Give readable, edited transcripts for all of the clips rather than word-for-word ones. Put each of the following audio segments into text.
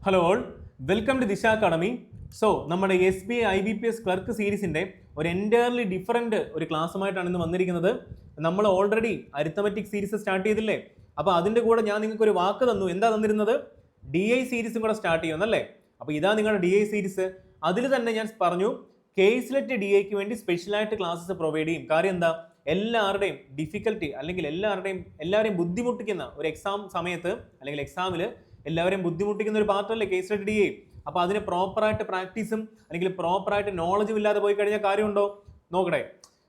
Hello all, welcome to ദിശ academy. So നമ്മുടെ SBI IBPS clerk സീരീസിന്റെ ഒരു എൻറ്റയർലി ഡിഫറെന്റ് ഒരു ക്ലാസ്സുമായിട്ടാണ് ഇന്ന് വന്നിരിക്കുന്നത്. നമ്മൾ ഓൾറെഡി അരിത്തമെറ്റിക് സീരീസ് സ്റ്റാർട്ട് ചെയ്തില്ലേ? അപ്പോൾ അതിന്റെ കൂടെ ഞാൻ നിങ്ങൾക്ക് ഒരു വാക്ക് തന്നു. എന്താ തന്നിരുന്നത്? DI സീരീസും കൂടെ സ്റ്റാർട്ട് ചെയ്യുമെന്നല്ലേ? അപ്പോൾ ഇതാ നിങ്ങളുടെ DI സീരീസ്. അതിൽ തന്നെ ഞാൻ പറഞ്ഞു കേസ്ലെറ്റ് DIക്ക് വേണ്ടി സ്പെഷ്യലായിട്ട് ക്ലാസ്സസ് പ്രൊവൈഡ് ചെയ്യും. കാര്യം എന്താ? എല്ലാവരുടെയും ഡിഫിക്കൽട്ടി അല്ലെങ്കിൽ എല്ലാവരെയും ബുദ്ധിമുട്ടിക്കുന്ന ഒരു എക്സാം സമയത്ത് അല്ലെങ്കിൽ എക്സാമിൽ എല്ലാവരെയും ബുദ്ധിമുട്ടിക്കുന്ന ഒരു പാർട്ടല്ലേ കേസ്ലെറ്റ് DI. അപ്പോൾ അതിന് പ്രോപ്പറായിട്ട് പ്രാക്ടീസും അല്ലെങ്കിൽ പ്രോപ്പറായിട്ട് നോളജും ഇല്ലാതെ പോയി കഴിഞ്ഞാൽ കാര്യമുണ്ടോ? നോക്കട്ടെ,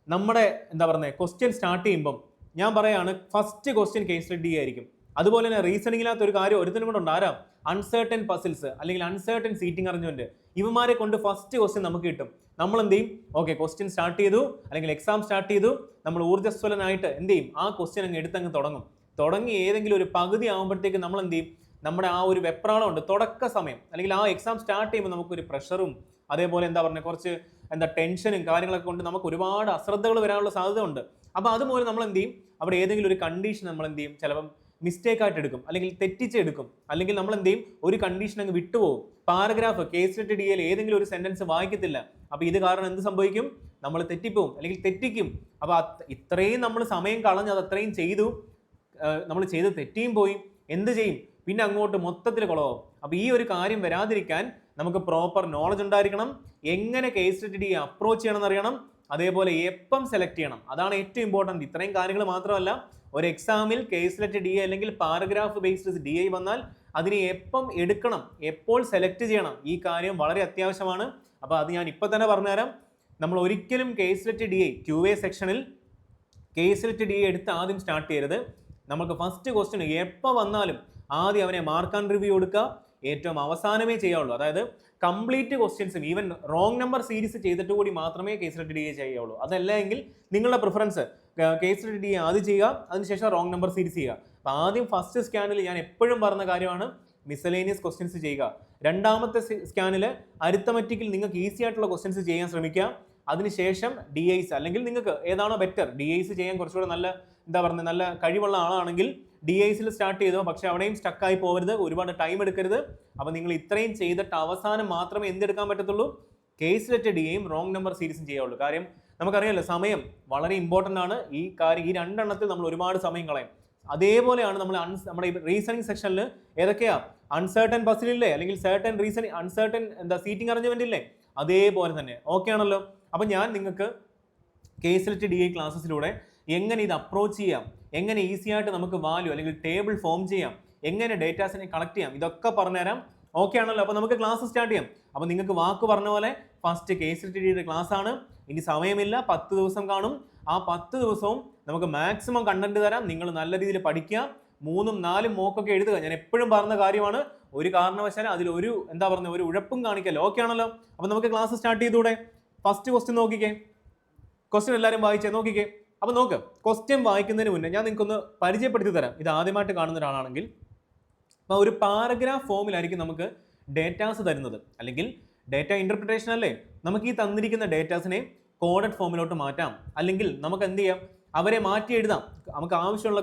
നമ്മുടെ എന്താ പറയുന്നത് ക്വസ്റ്റ്യൻ സ്റ്റാർട്ട് ചെയ്യുമ്പം ഞാൻ പറയാണ് ഫസ്റ്റ് ക്വസ്റ്റ്യൻ കേസ്ലെറ്റ് DI ആയിരിക്കും. അതുപോലെ തന്നെ റീസണിങ്ങിനകത്ത് ഒരു കാര്യം ഒരുത്തിനും കൂടെ ഉണ്ട്. ആരാ? അൺസർട്ടൻ പസിൽസ് അല്ലെങ്കിൽ അൺസർട്ടൻ സീറ്റിംഗ് അറേഞ്ച്മെന്റ്. ഇവന്മാരെ കൊണ്ട് ഫസ്റ്റ് ക്വസ്റ്റ്യൻ നമുക്ക് കിട്ടും. നമ്മൾ എന്ത് ചെയ്യും? ഓക്കെ, ക്വസ്റ്റ്യൻ സ്റ്റാർട്ട് ചെയ്തു അല്ലെങ്കിൽ എക്സാം സ്റ്റാർട്ട് ചെയ്തു, നമ്മൾ ഊർജ്ജസ്വലനായിട്ട് എന്ത് ചെയ്യും? ആ ക്വസ്റ്റ്യൻ അങ്ങ് എടുത്തങ്ങ് തുടങ്ങി ഏതെങ്കിലും ഒരു പകുതി ആകുമ്പോഴത്തേക്ക് നമ്മൾ എന്ത് ചെയ്യും? നമ്മുടെ ആ ഒരു വെപ്രാളം ഉണ്ട് തുടക്ക സമയം അല്ലെങ്കിൽ ആ എക്സാം സ്റ്റാർട്ട് ചെയ്യുമ്പോൾ നമുക്കൊരു പ്രഷറും അതേപോലെ എന്താ പറയുക കുറച്ച് ടെൻഷനും കാര്യങ്ങളൊക്കെ കൊണ്ട് നമുക്ക് ഒരുപാട് അശ്രദ്ധകൾ വരാനുള്ള സാധ്യത ഉണ്ട്. അപ്പോൾ അതുപോലെ നമ്മൾ എന്ത് ചെയ്യും? അവിടെ ഏതെങ്കിലും ഒരു കണ്ടീഷൻ നമ്മൾ എന്ത് ചെയ്യും? ചിലപ്പം മിസ്റ്റേക്ക് ആയിട്ട് എടുക്കും അല്ലെങ്കിൽ തെറ്റിച്ചെടുക്കും, അല്ലെങ്കിൽ നമ്മൾ എന്ത് ചെയ്യും? ഒരു കണ്ടീഷൻ അങ്ങ് വിട്ടുപോകും. പാരഗ്രാഫ് കേസ്ലെറ്റ് DIയിൽ ഏതെങ്കിലും ഒരു സെന്റൻസ് വായിക്കത്തില്ല. അപ്പോൾ ഇത് കാരണം എന്ത് സംഭവിക്കും? നമ്മൾ തെറ്റിപ്പോവും അല്ലെങ്കിൽ തെറ്റിക്കും. അപ്പോൾ ഇത്രയും നമ്മൾ സമയം കളഞ്ഞ് അത് അത്രയും ചെയ്തു, നമ്മൾ ചെയ്ത് തെറ്റിയും പോയി, എന്ത് ചെയ്യും? പിന്നെ അങ്ങോട്ട് മൊത്തത്തിൽ കുളമാവും. അപ്പോൾ ഈ ഒരു കാര്യം വരാതിരിക്കാൻ നമുക്ക് പ്രോപ്പർ നോളജ് ഉണ്ടായിരിക്കണം. എങ്ങനെ കേസ്ലെറ്റ് DI അപ്രോച്ച് ചെയ്യണം എന്നറിയണം. അതേപോലെ എപ്പം സെലക്ട് ചെയ്യണം, അതാണ് ഏറ്റവും ഇമ്പോർട്ടൻറ്റ്. ഇത്രയും കാര്യങ്ങൾ മാത്രമല്ല, ഒരു എക്സാമിൽ കേസ്ലെറ്റ് DI അല്ലെങ്കിൽ പാരഗ്രാഫ് ബേസ്ഡ് DI വന്നാൽ അതിനെ എപ്പം എടുക്കണം, എപ്പോൾ സെലക്ട് ചെയ്യണം, ഈ കാര്യം വളരെ അത്യാവശ്യമാണ്. അപ്പോൾ അത് ഞാൻ ഇപ്പം തന്നെ പറഞ്ഞുതരാം. നമ്മൾ ഒരിക്കലും കേസ്ലെറ്റ് DI QA സെക്ഷനിൽ കേസ്ലെറ്റ് DI എടുത്ത് ആദ്യം സ്റ്റാർട്ട് ചെയ്യരുത്. നമുക്ക് ഫസ്റ്റ് ക്വസ്റ്റ്യൻ എപ്പോൾ വന്നാലും ആദ്യം അവനെ മാർക്ക് ആൻഡ് റിവ്യൂ കൊടുക്കുക, ഏറ്റവും അവസാനമേ ചെയ്യാവുള്ളൂ. അതായത് കംപ്ലീറ്റ് ക്വസ്റ്റ്യൻസും ഈവൻ റോങ് നമ്പർ സീരീസ് ചെയ്തിട്ട് കൂടി മാത്രമേ കേസ്ലെറ്റ് DI ചെയ്യാവുള്ളൂ. അതല്ല എങ്കിൽ നിങ്ങളുടെ പ്രിഫറൻസ് കേസ്ലെറ്റ് DI ആദ്യം ചെയ്യുക, അതിനുശേഷം റോങ് നമ്പർ സീരീസ് ചെയ്യുക. അപ്പോൾ ആദ്യം ഫസ്റ്റ് സ്കാനിൽ ഞാൻ എപ്പോഴും പറഞ്ഞ കാര്യമാണ് മിസലേനിയസ് ക്വസ്റ്റ്യൻസ് ചെയ്യുക. രണ്ടാമത്തെ സ്കാനിൽ അരിത്തമെറ്റിക്കിൽ നിങ്ങൾക്ക് ഈസി ആയിട്ടുള്ള ക്വസ്റ്റ്യൻസ് ചെയ്യാൻ ശ്രമിക്കുക. അതിനുശേഷം DIs അല്ലെങ്കിൽ നിങ്ങൾക്ക് ഏതാണോ ബെറ്റർ, DIs ചെയ്യാൻ കുറച്ചുകൂടെ നല്ല എന്താ പറയുന്നത് നല്ല കഴിവുള്ള ആളാണെങ്കിൽ DIസിൽ സ്റ്റാർട്ട് ചെയ്തോ. പക്ഷെ അവിടെയും സ്റ്റക്കായി പോകരുത്, ഒരുപാട് ടൈം എടുക്കരുത്. അപ്പോൾ നിങ്ങൾ ഇത്രയും ചെയ്തിട്ട് അവസാനം മാത്രമേ എന്തെടുക്കാൻ പറ്റത്തുള്ളൂ? കേസ്ലെറ്റ് DIയും റോങ് നമ്പർ സീരീസും ചെയ്യാവുള്ളൂ. കാര്യം നമുക്കറിയാമല്ലോ, സമയം വളരെ ഇമ്പോർട്ടൻ്റ് ആണ്. ഈ രണ്ടെണ്ണത്തിൽ നമ്മൾ ഒരുപാട് സമയം കളയും. അതേപോലെയാണ് നമ്മുടെ റീസണിങ് സെക്ഷനിൽ ഏതൊക്കെയാ? അൺസർട്ടൻ പസിലില്ലേ അല്ലെങ്കിൽ അൺസർട്ടൻ സീറ്റിംഗ് അറേഞ്ച്മെന്റ് ഇല്ലേ? അതേപോലെ തന്നെ. ഓക്കെ ആണല്ലോ? അപ്പം ഞാൻ നിങ്ങൾക്ക് കേസ്ലെറ്റ് DI ക്ലാസ്സസിലൂടെ എങ്ങനെ ഇത് അപ്രോച്ച് ചെയ്യാം, എങ്ങനെ ഈസി ആയിട്ട് നമുക്ക് വാല്യൂ അല്ലെങ്കിൽ ടേബിൾ ഫോം ചെയ്യാം, എങ്ങനെ ഡേറ്റാസിനെ കളക്ട് ചെയ്യാം, ഇതൊക്കെ പറഞ്ഞുതരാം. ഓക്കെ ആണല്ലോ? അപ്പോൾ നമുക്ക് ക്ലാസ് സ്റ്റാർട്ട് ചെയ്യാം. അപ്പോൾ നിങ്ങൾക്ക് വാക്ക് പറഞ്ഞ പോലെ ഫസ്റ്റ് കേസ്ലെറ്റ് DIയുടെ ക്ലാസ് ആണ്. ഇനി സമയമില്ല, 10 ദിവസം കാണും. ആ 10 ദിവസവും നമുക്ക് മാക്സിമം കണ്ടന്റ് തരാം. നിങ്ങൾ നല്ല രീതിയിൽ പഠിക്കുക, 3ഉം 4ഉം മോക്കൊക്കെ എഴുതുക. ഞാൻ എപ്പോഴും പറഞ്ഞ കാര്യമാണ്, ഒരു കാരണവശാലും അതിൽ ഒരു ഉഴപ്പും കാണിക്കല്ലോ. ഓക്കെ ആണല്ലോ? അപ്പോൾ നമുക്ക് ക്ലാസ് സ്റ്റാർട്ട് ചെയ്തൂടെ? ഫസ്റ്റ് ക്വസ്റ്റ്യൻ നോക്കിക്കേ. ക്വസ്റ്റ്യൻ എല്ലാവരും വായിച്ചേ, നോക്കിക്കേ. അപ്പോൾ നോക്ക്, ക്വസ്റ്റ്യൻ വായിക്കുന്നതിന് മുന്നേ ഞാൻ നിങ്ങൾക്കൊന്ന് പരിചയപ്പെടുത്തി തരാം. ഇത് ആദ്യമായിട്ട് കാണുന്ന ഒരാളാണെങ്കിൽ. അപ്പോൾ ഒരു പാരഗ്രാഫ് ഫോമിലായിരിക്കും നമുക്ക് ഡേറ്റാസ് തരുന്നത്, അല്ലെങ്കിൽ ഡേറ്റ ഇന്റർപ്രിട്ടേഷൻ അല്ലേ? നമുക്ക് ഈ തന്നിരിക്കുന്ന ഡേറ്റാസിനെ കോഡഡ് ഫോമിലോട്ട് മാറ്റാം, അല്ലെങ്കിൽ നമുക്ക് എന്ത് ചെയ്യാം? അവരെ മാറ്റി എഴുതാം. നമുക്ക് ആവശ്യമുള്ള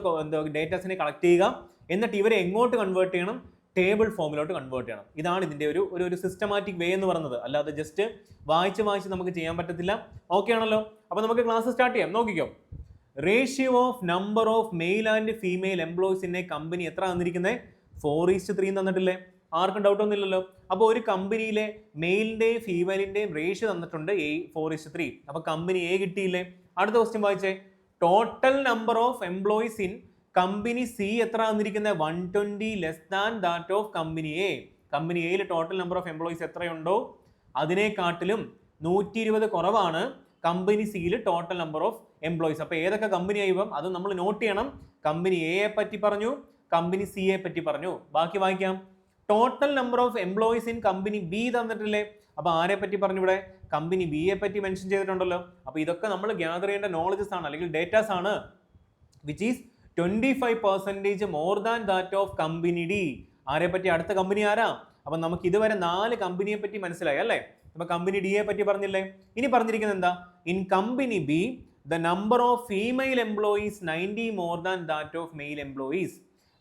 ഡേറ്റാസിനെ കളക്ട് ചെയ്യുക, എന്നിട്ട് ഇവരെ എങ്ങോട്ട് കൺവേർട്ട് ചെയ്യണം? ടേബിൾ ഫോമിലോട്ട് കൺവേർട്ട് ചെയ്യണം. ഇതാണ് ഇതിന്റെ ഒരു സിസ്റ്റമാറ്റിക് വേ എന്ന് പറയുന്നത്. അല്ലാതെ ജസ്റ്റ് വായിച്ച് നമുക്ക് ചെയ്യാൻ പറ്റത്തില്ല. ഓക്കെ ആണല്ലോ? അപ്പോൾ നമുക്ക് ക്ലാസ് സ്റ്റാർട്ട് ചെയ്യാം. നോക്കിക്കോ. Ratio of number of male and female employees in A company എത്ര തന്നിരിക്കുന്നത്? 4:3 തന്നിട്ടില്ലേ? ആർക്കും ഡൗട്ട് ഒന്നും ഇല്ലല്ലോ. അപ്പോൾ ഒരു കമ്പനിയിലെ മെയിലിന്റെയും ഫീമെയിലിന്റെയും റേഷ്യോ തന്നിട്ടുണ്ട് 4:3. അപ്പോൾ കമ്പനി A കിട്ടിയില്ലേ? അടുത്ത ക്വസ്റ്റ്യൻ വായിച്ചേ. Total number of employees in company C എത്ര തന്നിരിക്കുന്നത്? 120 less than that of company A. Company Aയിൽ ടോട്ടൽ നമ്പർ ഓഫ് എംപ്ലോയീസ് എത്രയുണ്ടോ അതിനെക്കാട്ടിലും 120 കുറവാണ് കമ്പനി Cയിൽ ടോട്ടൽ നമ്പർ ഓഫ് എംപ്ലോയീസ്. അപ്പോൾ ഏതൊക്കെ കമ്പനി ആയിപ്പം അത് നമ്മൾ നോട്ട് ചെയ്യണം. കമ്പനി Aയെ പറ്റി പറഞ്ഞു, കമ്പനി Cയെ പറ്റി പറഞ്ഞു. ബാക്കി വായിക്കാം. Total number of employees in company B തന്നിട്ടില്ലേ? അപ്പോൾ ആരെ പറ്റി പറഞ്ഞു? ഇവിടെ കമ്പനി Bയെ പറ്റി മെൻഷൻ ചെയ്തിട്ടുണ്ടല്ലോ. അപ്പോൾ ഇതൊക്കെ നമ്മൾ ഗ്യാദർ ചെയ്യേണ്ട നോളജസ് ആണ് അല്ലെങ്കിൽ ഡേറ്റാസ് ആണ്. Which is 25% more than that of company D. ആരെ പറ്റി? അടുത്ത കമ്പനി ആരാ? അപ്പൊ നമുക്ക് ഇതുവരെ 4 കമ്പനിയെ പറ്റി മനസ്സിലായി അല്ലേ? അപ്പൊ കമ്പനി ഡിയെ പറ്റി പറഞ്ഞില്ലേ? ഇനി പറഞ്ഞിരിക്കുന്നത് എന്താ? In company B the number of female employees 90 more than that of male employees.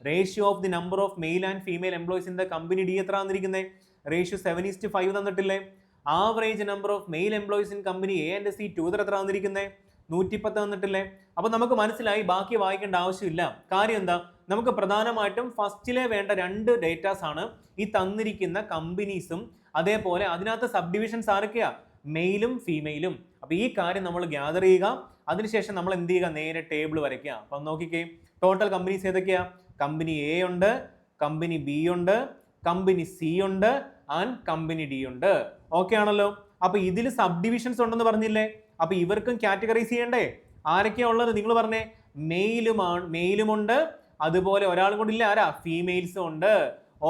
Ratio of the number of male and female employees in the company D എത്ര തന്നിരിക്കുന്നത്? റേഷ്യോ 7:5 തന്നിട്ടില്ലേ? Average number of male employees in company A and C to എത്ര തന്നിരിക്കുന്നത്? 110 തന്നിട്ടില്ലേ? അപ്പൊ നമുക്ക് മനസ്സിലായി, ബാക്കി വായിക്കേണ്ട ആവശ്യമില്ല. കാര്യം എന്താ, നമുക്ക് പ്രധാനമായിട്ടും ഫസ്റ്റിലെ വേണ്ട രണ്ട് ഡേറ്റാസ് ആണ് ഈ തന്നിരിക്കുന്ന കമ്പനീസും അതേപോലെ അതിനകത്ത് സബ് ഡിവിഷൻസ് ആരൊക്കെയാ? മെയിലും ഫീമെയിലും. അപ്പൊ ഈ കാര്യം നമ്മൾ ഗ്യാദർ ചെയ്യുക. അതിനുശേഷം നമ്മൾ എന്ത് ചെയ്യുക? നേരെ ടേബിൾ വരയ്ക്കുക. അപ്പൊ നോക്കിക്കേ, ടോട്ടൽ കമ്പനീസ് ഏതൊക്കെയാ? കമ്പനി എ ഉണ്ട്, കമ്പനി ബി ഉണ്ട്, കമ്പനി സി ഉണ്ട് ആൻഡ് കമ്പനി ഡി ഉണ്ട്. ഓക്കെ ആണല്ലോ? അപ്പൊ ഇതിൽ സബ് ഡിവിഷൻസ് ഉണ്ടെന്ന് പറഞ്ഞില്ലേ? അപ്പൊ ഇവർക്കും കാറ്റഗറൈസ് ചെയ്യണ്ടേ? ആരൊക്കെയാ ഉള്ളത്? നിങ്ങൾ പറഞ്ഞേ. മെയിലുമുണ്ട്, അതുപോലെ ഒരാളും കൂടി ഇല്ല, ആരാ? ഫീമെയിൽസും ഉണ്ട്.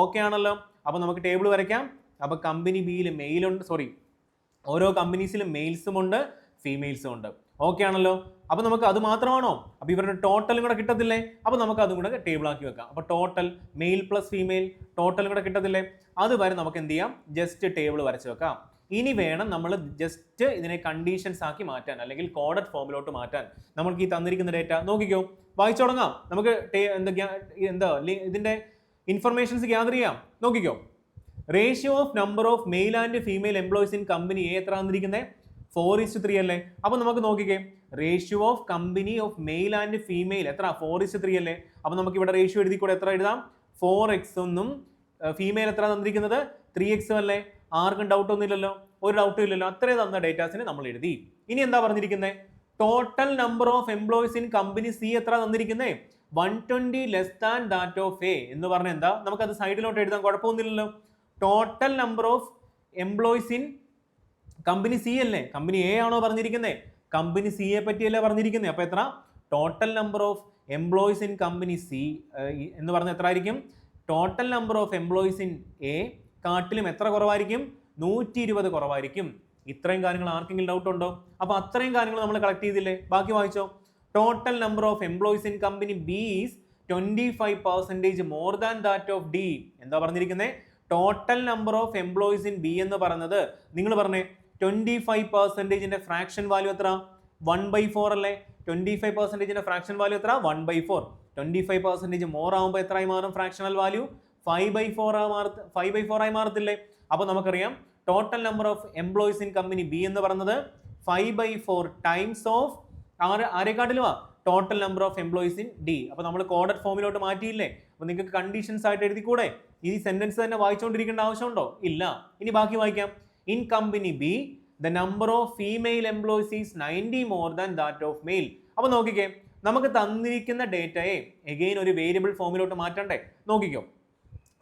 ഓക്കെ ആണല്ലോ? അപ്പൊ നമുക്ക് ടേബിൾ വരയ്ക്കാം. അപ്പൊ കമ്പനി ബിയിൽ മെയിലുണ്ട്, ഓരോ കമ്പനീസിലും മെയിൽസും ഉണ്ട്, ഫീമെയിൽസും ഉണ്ട്. ഓക്കെ ആണല്ലോ? അപ്പൊ നമുക്ക് അത് മാത്രമാണോ? അപ്പൊ ഇവരുടെ ടോട്ടലും കൂടെ കിട്ടത്തില്ലേ? അപ്പൊ നമുക്ക് അതും കൂടെ ടേബിൾ ആക്കി വെക്കാം. അപ്പൊ ടോട്ടൽ മെയിൽ പ്ലസ് ഫീമെയിൽ ടോട്ടലും കൂടെ കിട്ടത്തില്ലേ? അതുവരെ നമുക്ക് എന്ത് ചെയ്യാം? ജസ്റ്റ് ടേബിൾ വരച്ച് വെക്കാം. ഇനി വേണം നമ്മൾ ജസ്റ്റ് ഇതിനെ കണ്ടീഷൻസ് ആക്കി മാറ്റാൻ, അല്ലെങ്കിൽ കോഡഡ് ഫോമിലോട്ട് മാറ്റാൻ. നമുക്ക് ഈ തന്നിരിക്കുന്ന ഡേറ്റ നോക്കിക്കോ, വായിച്ചു തുടങ്ങാം. നമുക്ക് ഇതിന്റെ ഇൻഫർമേഷൻസ് ഗ്യാദർ ചെയ്യാം. നോക്കിക്കോ, ratio of number of male and female employees in company A എത്ര തന്നിരിക്കുന്നത്? 4:3 അല്ലേ? അപ്പൊ നമുക്ക് നോക്കിക്കേ, ratio of company of male and female എത്ര? 4:3 അല്ലേ? അപ്പൊ നമുക്ക് ഇവിടെ റേഷ്യോ എഴുതിക്കൂടെ? എത്ര എഴുതാം? 4x എന്നും ഫീമെയിൽ എത്ര തന്നിരിക്കുന്നത്? 3x അല്ലേ? ആർക്കും ഡൗട്ട് ഒന്നും ഇല്ലല്ലോ? ഒരു ഡൗട്ടും ഇല്ലല്ലോ? അത്രയും തന്ന ഡേറ്റാസിനെ നമ്മൾ എഴുതി. ഇനി എന്താ പറഞ്ഞിരിക്കുന്നത്? Total number of employees in company C എത്ര തന്നിരിക്കുന്നത്? 120 less than that of A എന്ന് പറഞ്ഞ എന്താ? നമുക്കത് സൈഡിലോട്ട് എഴുതാൻ കുഴപ്പമൊന്നുമില്ലല്ലോ. Total number of employees in company C അല്ലേ? കമ്പനി എ ആണോ പറഞ്ഞിരിക്കുന്നത്? കമ്പനി സിയെ പറ്റിയല്ലേ പറഞ്ഞിരിക്കുന്നത്? അപ്പൊ എത്ര? Total number of employees in company C എന്ന് പറഞ്ഞാൽ എത്ര ആയിരിക്കും? Total number of employees in A കാട്ടിലും എത്ര കുറവായിരിക്കും? 120 കുറവായിരിക്കും. ഇത്രയും കാര്യങ്ങൾ ആർക്കെങ്കിലും ഡൗട്ട് ഉണ്ടോ? അപ്പൊ അത്രയും കാര്യങ്ങൾ നമ്മൾ കളക്ട് ചെയ്തില്ലേ? ബാക്കി വായിച്ചോ. Total number of employees in company B is 25% more than that of D. എന്താ പറഞ്ഞിരിക്കുന്നത്? Total number of employees in B എന്ന് പറയുന്നത്, നിങ്ങൾ പറഞ്ഞേ, 25%ന്റെ ഫ്രാക്ഷൻ വാല്യൂ എത്ര? 1/4 അല്ലേ? 25%ന്റെ ഫ്രാക്ഷൻ വാല്യൂ എത്ര? 1/4. 25% മോർ ആകുമ്പോൾ എത്രയായി മാറും? ഫ്രാക്ഷണൽ വാല്യൂ 5/4 ആയി മാറത്തില്ലേ? അപ്പൊ നമുക്കറിയാം total number of employees in company B എന്ന് പറയുന്നത് 5/4 ടൈംസ് ഓഫ് ആരെക്കാട്ടിലുമാ? Total number of employees in D. അപ്പൊ നമ്മൾ കോഡഡ് ഫോമിലോട്ട് മാറ്റിയില്ലേ? അപ്പൊ നിങ്ങൾക്ക് കണ്ടീഷൻസ് ആയിട്ട് എഴുതിക്കൂടെ? ഈ സെന്റൻസ് തന്നെ വായിച്ചുകൊണ്ടിരിക്കേണ്ട ആവശ്യമുണ്ടോ? ഇല്ല. ഇനി ബാക്കി വായിക്കാം. In company B the number of female employees is 90 more than that of male. അപ്പൊ നോക്കിക്കേ, നമുക്ക് തന്നിരിക്കുന്ന ഡേറ്റയെ എഗെയിൻ ഒരു വേരിയബിൾ ഫോമിലോട്ട് മാറ്റണ്ടേ? നോക്കിക്കോ,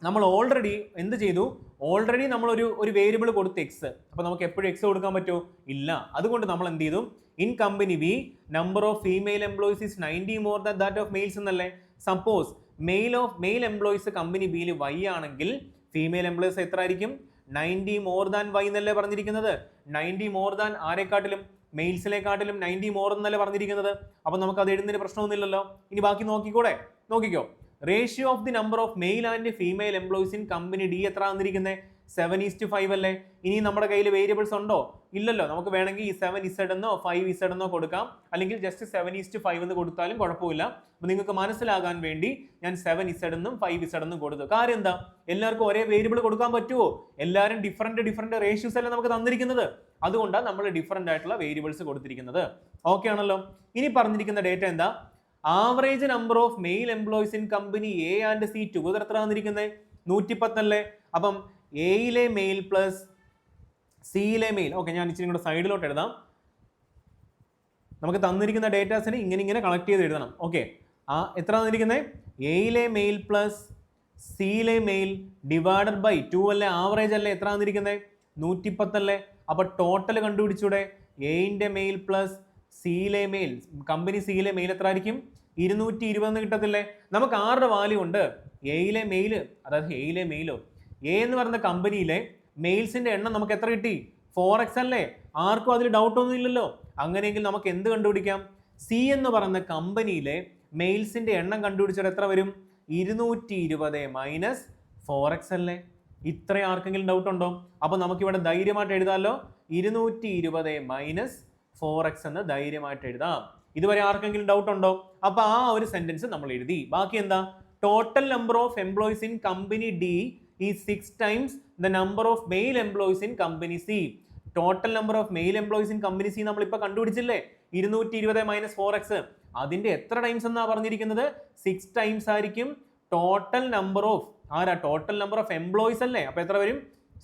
നമ്മൾ ഓൾറെഡി എന്ത് ചെയ്തു? ഓൾറെഡി നമ്മൾ ഒരു വേരിയബിൾ കൊടുത്ത് എക്സ്. അപ്പൊ നമുക്ക് എപ്പോഴും എക്സ് കൊടുക്കാൻ പറ്റുമോ? ഇല്ല. അതുകൊണ്ട് നമ്മൾ എന്ത് ചെയ്തു? In company B number of female employees is 90 more than that of males എന്നല്ലേ? സപ്പോസ് മെയിൽ എംപ്ലോയീസ് കമ്പനി ബിയിൽ വൈ ആണെങ്കിൽ ഫീമെയിൽ എംപ്ലോയീസ് എത്ര ആയിരിക്കും? 90 മോർ ദാൻ വൈ എന്നല്ലേ പറഞ്ഞിരിക്കുന്നത്? 90 മോർ ദാൻ ആരെക്കാട്ടിലും? മെയിൽസിനെക്കാട്ടിലും 90 മോർ എന്നല്ലേ പറഞ്ഞിരിക്കുന്നത്? അപ്പൊ നമുക്ക് അത് എഴുതുന്നതിന് പ്രശ്നമൊന്നുമില്ലല്ലോ. ഇനി ബാക്കി നോക്കിക്കോ. Ratio of the number of male and female employees in company D എത്ര തന്നിരിക്കുന്നത്? 7:5 അല്ലേ? ഇനി നമ്മുടെ കയ്യിൽ വേരിയബിൾസ് ഉണ്ടോ? ഇല്ലല്ലോ. നമുക്ക് വേണമെങ്കിൽ ഈ 7z എന്നോ 5z എന്നോ കൊടുക്കാം, അല്ലെങ്കിൽ ജസ്റ്റ് 7:5 എന്ന് കൊടുത്താലും കുഴപ്പമില്ല. അപ്പൊ നിങ്ങൾക്ക് മനസ്സിലാകാൻ വേണ്ടി ഞാൻ 7z എന്നും 5z എന്നും കൊടുത്തു. കാര്യം എന്താ? എല്ലാവർക്കും ഒരേ വേരിയബിൾ കൊടുക്കാൻ പറ്റുമോ? എല്ലാവരും ഡിഫറെന്റ് റേഷ്യോസ് അല്ലേ നമുക്ക് തന്നിരിക്കുന്നത്. അതുകൊണ്ടാണ് നമ്മൾ ഡിഫറെന്റ് ആയിട്ടുള്ള വേരിയബിൾസ് കൊടുത്തിരിക്കുന്നത്. ഓക്കെ ആണല്ലോ? ഇനി പറഞ്ഞിരിക്കുന്ന ഡേറ്റ എന്താ? Average number of male employees in company A and C together എത്ര തന്നിരിക്കുന്നത്? 110 അല്ലേ? അപ്പം എയിലെ മെയിൽ പ്ലസ് സിയിലെ മെയിൽ. ഓക്കെ, ഞാൻ ഇച്ചിരി കൂടെ സൈഡിലോട്ട് എഴുതാം. നമുക്ക് തന്നിരിക്കുന്ന ഡേറ്റാസിനെ ഇങ്ങനെ കളക്ട് ചെയ്ത് എഴുതണം. ഓക്കെ, എത്ര തന്നിരിക്കുന്നത്? എയിലെ മെയിൽ പ്ലസ് സിയിലെ മെയിൽ ഡിവൈഡഡ് ബൈ 2 അല്ലേ? ആവറേജ് അല്ലേ? എത്ര തന്നിരിക്കുന്നത്? 110 അല്ലേ? അപ്പൊ ടോട്ടൽ കണ്ടുപിടിച്ചൂടെ? എയിന്റെ മെയിൽ പ്ലസ് സിയിലെ മെയിൽ, കമ്പനി സിയിലെ മെയിൽ എത്ര ആയിരിക്കും? 220 കിട്ടത്തില്ലേ? നമുക്ക് ആരുടെ വാല്യൂ ഉണ്ട്? എയിലെ മെയില്, അതായത് എയിലെ മെയിലോ എ എന്ന് പറയുന്ന കമ്പനിയിലെ മെയിൽസിന്റെ എണ്ണം നമുക്ക് എത്ര കിട്ടി? 4x അല്ലേ? ആർക്കും അതിൽ ഡൗട്ട് ഒന്നും ഇല്ലല്ലോ. അങ്ങനെയെങ്കിൽ നമുക്ക് എന്ത് കണ്ടുപിടിക്കാം? സി എന്ന് പറയുന്ന കമ്പനിയിലെ മെയിൽസിന്റെ എണ്ണം കണ്ടുപിടിച്ചാൽ എത്ര വരും? 220 മൈനസ് 4x അല്ലേ? ഇത്ര ആർക്കെങ്കിലും ഡൗട്ട് ഉണ്ടോ? അപ്പൊ നമുക്കിവിടെ ധൈര്യമായിട്ട് എഴുതാമല്ലോ. 220 മൈനസ് 4x എന്ന് ധൈര്യമായിട്ട് എഴുതാം. ഇതുവരെ ആർക്കെങ്കിലും ഡൗട്ട് ഉണ്ടോ? അപ്പൊ ആ ഒരു സെന്റൻസ് നമ്മൾ എഴുതി. ബാക്കി എന്താ? Total number of employees in company D ഈ 6 times the number of male employees in company C. Total number of male employees in company C നമ്മൾ ഇപ്പൊ കണ്ടുപിടിച്ചില്ലേ, 220 മൈനസ് 4x. അതിന്റെ എത്ര ടൈംസ് എന്നാ പറഞ്ഞിരിക്കുന്നത്? 6 ടൈംസ് ആയിരിക്കും total number of total number of employees അല്ലേ. അപ്പൊ എത്ര വരും?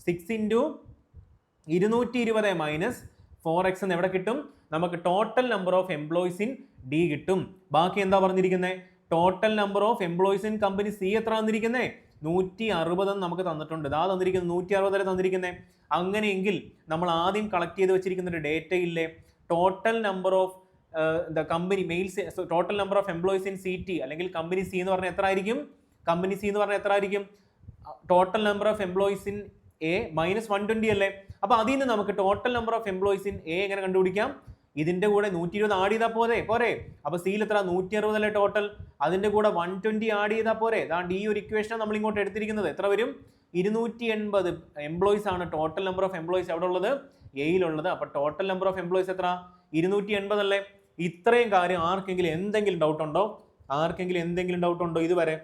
6 ഇൻറ്റു 220 മൈനസ് 4x എന്ന് എവിടെ കിട്ടും? നമുക്ക് total number of employees in D കിട്ടും. ബാക്കി എന്താ പറഞ്ഞിരിക്കുന്നത്? Total number of employees in company C എത്ര തന്നിരിക്കുന്നത്? 160 നമുക്ക് തന്നിട്ടുണ്ട്. ഇതാ തന്നിരിക്കുന്നത് 160 തന്നിരിക്കുന്നത്. അങ്ങനെയെങ്കിൽ നമ്മൾ ആദ്യം കളക്ട് ചെയ്ത് വെച്ചിരിക്കുന്ന ഒരു ഡേറ്റ ഇല്ലേ, total number of company males, total number of employees in C T അല്ലെങ്കിൽ കമ്പനി സി എന്ന് പറഞ്ഞാൽ എത്ര ആയിരിക്കും? കമ്പനി സി എന്ന് പറഞ്ഞാൽ എത്ര ആയിരിക്കും? Total number of employees in A minus 120 അല്ലേ. അപ്പൊ അതിൽ നിന്ന് നമുക്ക് total number of employees in A എങ്ങനെ കണ്ടുപിടിക്കാം? ഇതിന്റെ കൂടെ 120 ആഡ് ചെയ്താൽ പോരെ. അപ്പൊ സിയിൽ എത്ര? 160 അല്ലേ ടോട്ടൽ. അതിന്റെ കൂടെ 120 ആഡ് ചെയ്താൽ പോരെ. അതാണ്ട് ഈ ഒരു ഇക്വേഷൻ നമ്മൾ ഇങ്ങോട്ട് എടുത്തിരിക്കുന്നത്. എത്ര വരും? 280 എംപ്ലോയീസ് ആണ് ടോട്ടൽ നമ്പർ ഓഫ് എംപ്ലോയീസ് എവിടെ ഉള്ളത്? എയിലുള്ളത്. അപ്പൊ ടോട്ടൽ നമ്പർ ഓഫ് എംപ്ലോയീസ് എത്ര? 280 അല്ലേ. ഇത്രയും കാര്യം ആർക്കെങ്കിലും എന്തെങ്കിലും ഡൗട്ട് ഉണ്ടോ? ഇതുവരെ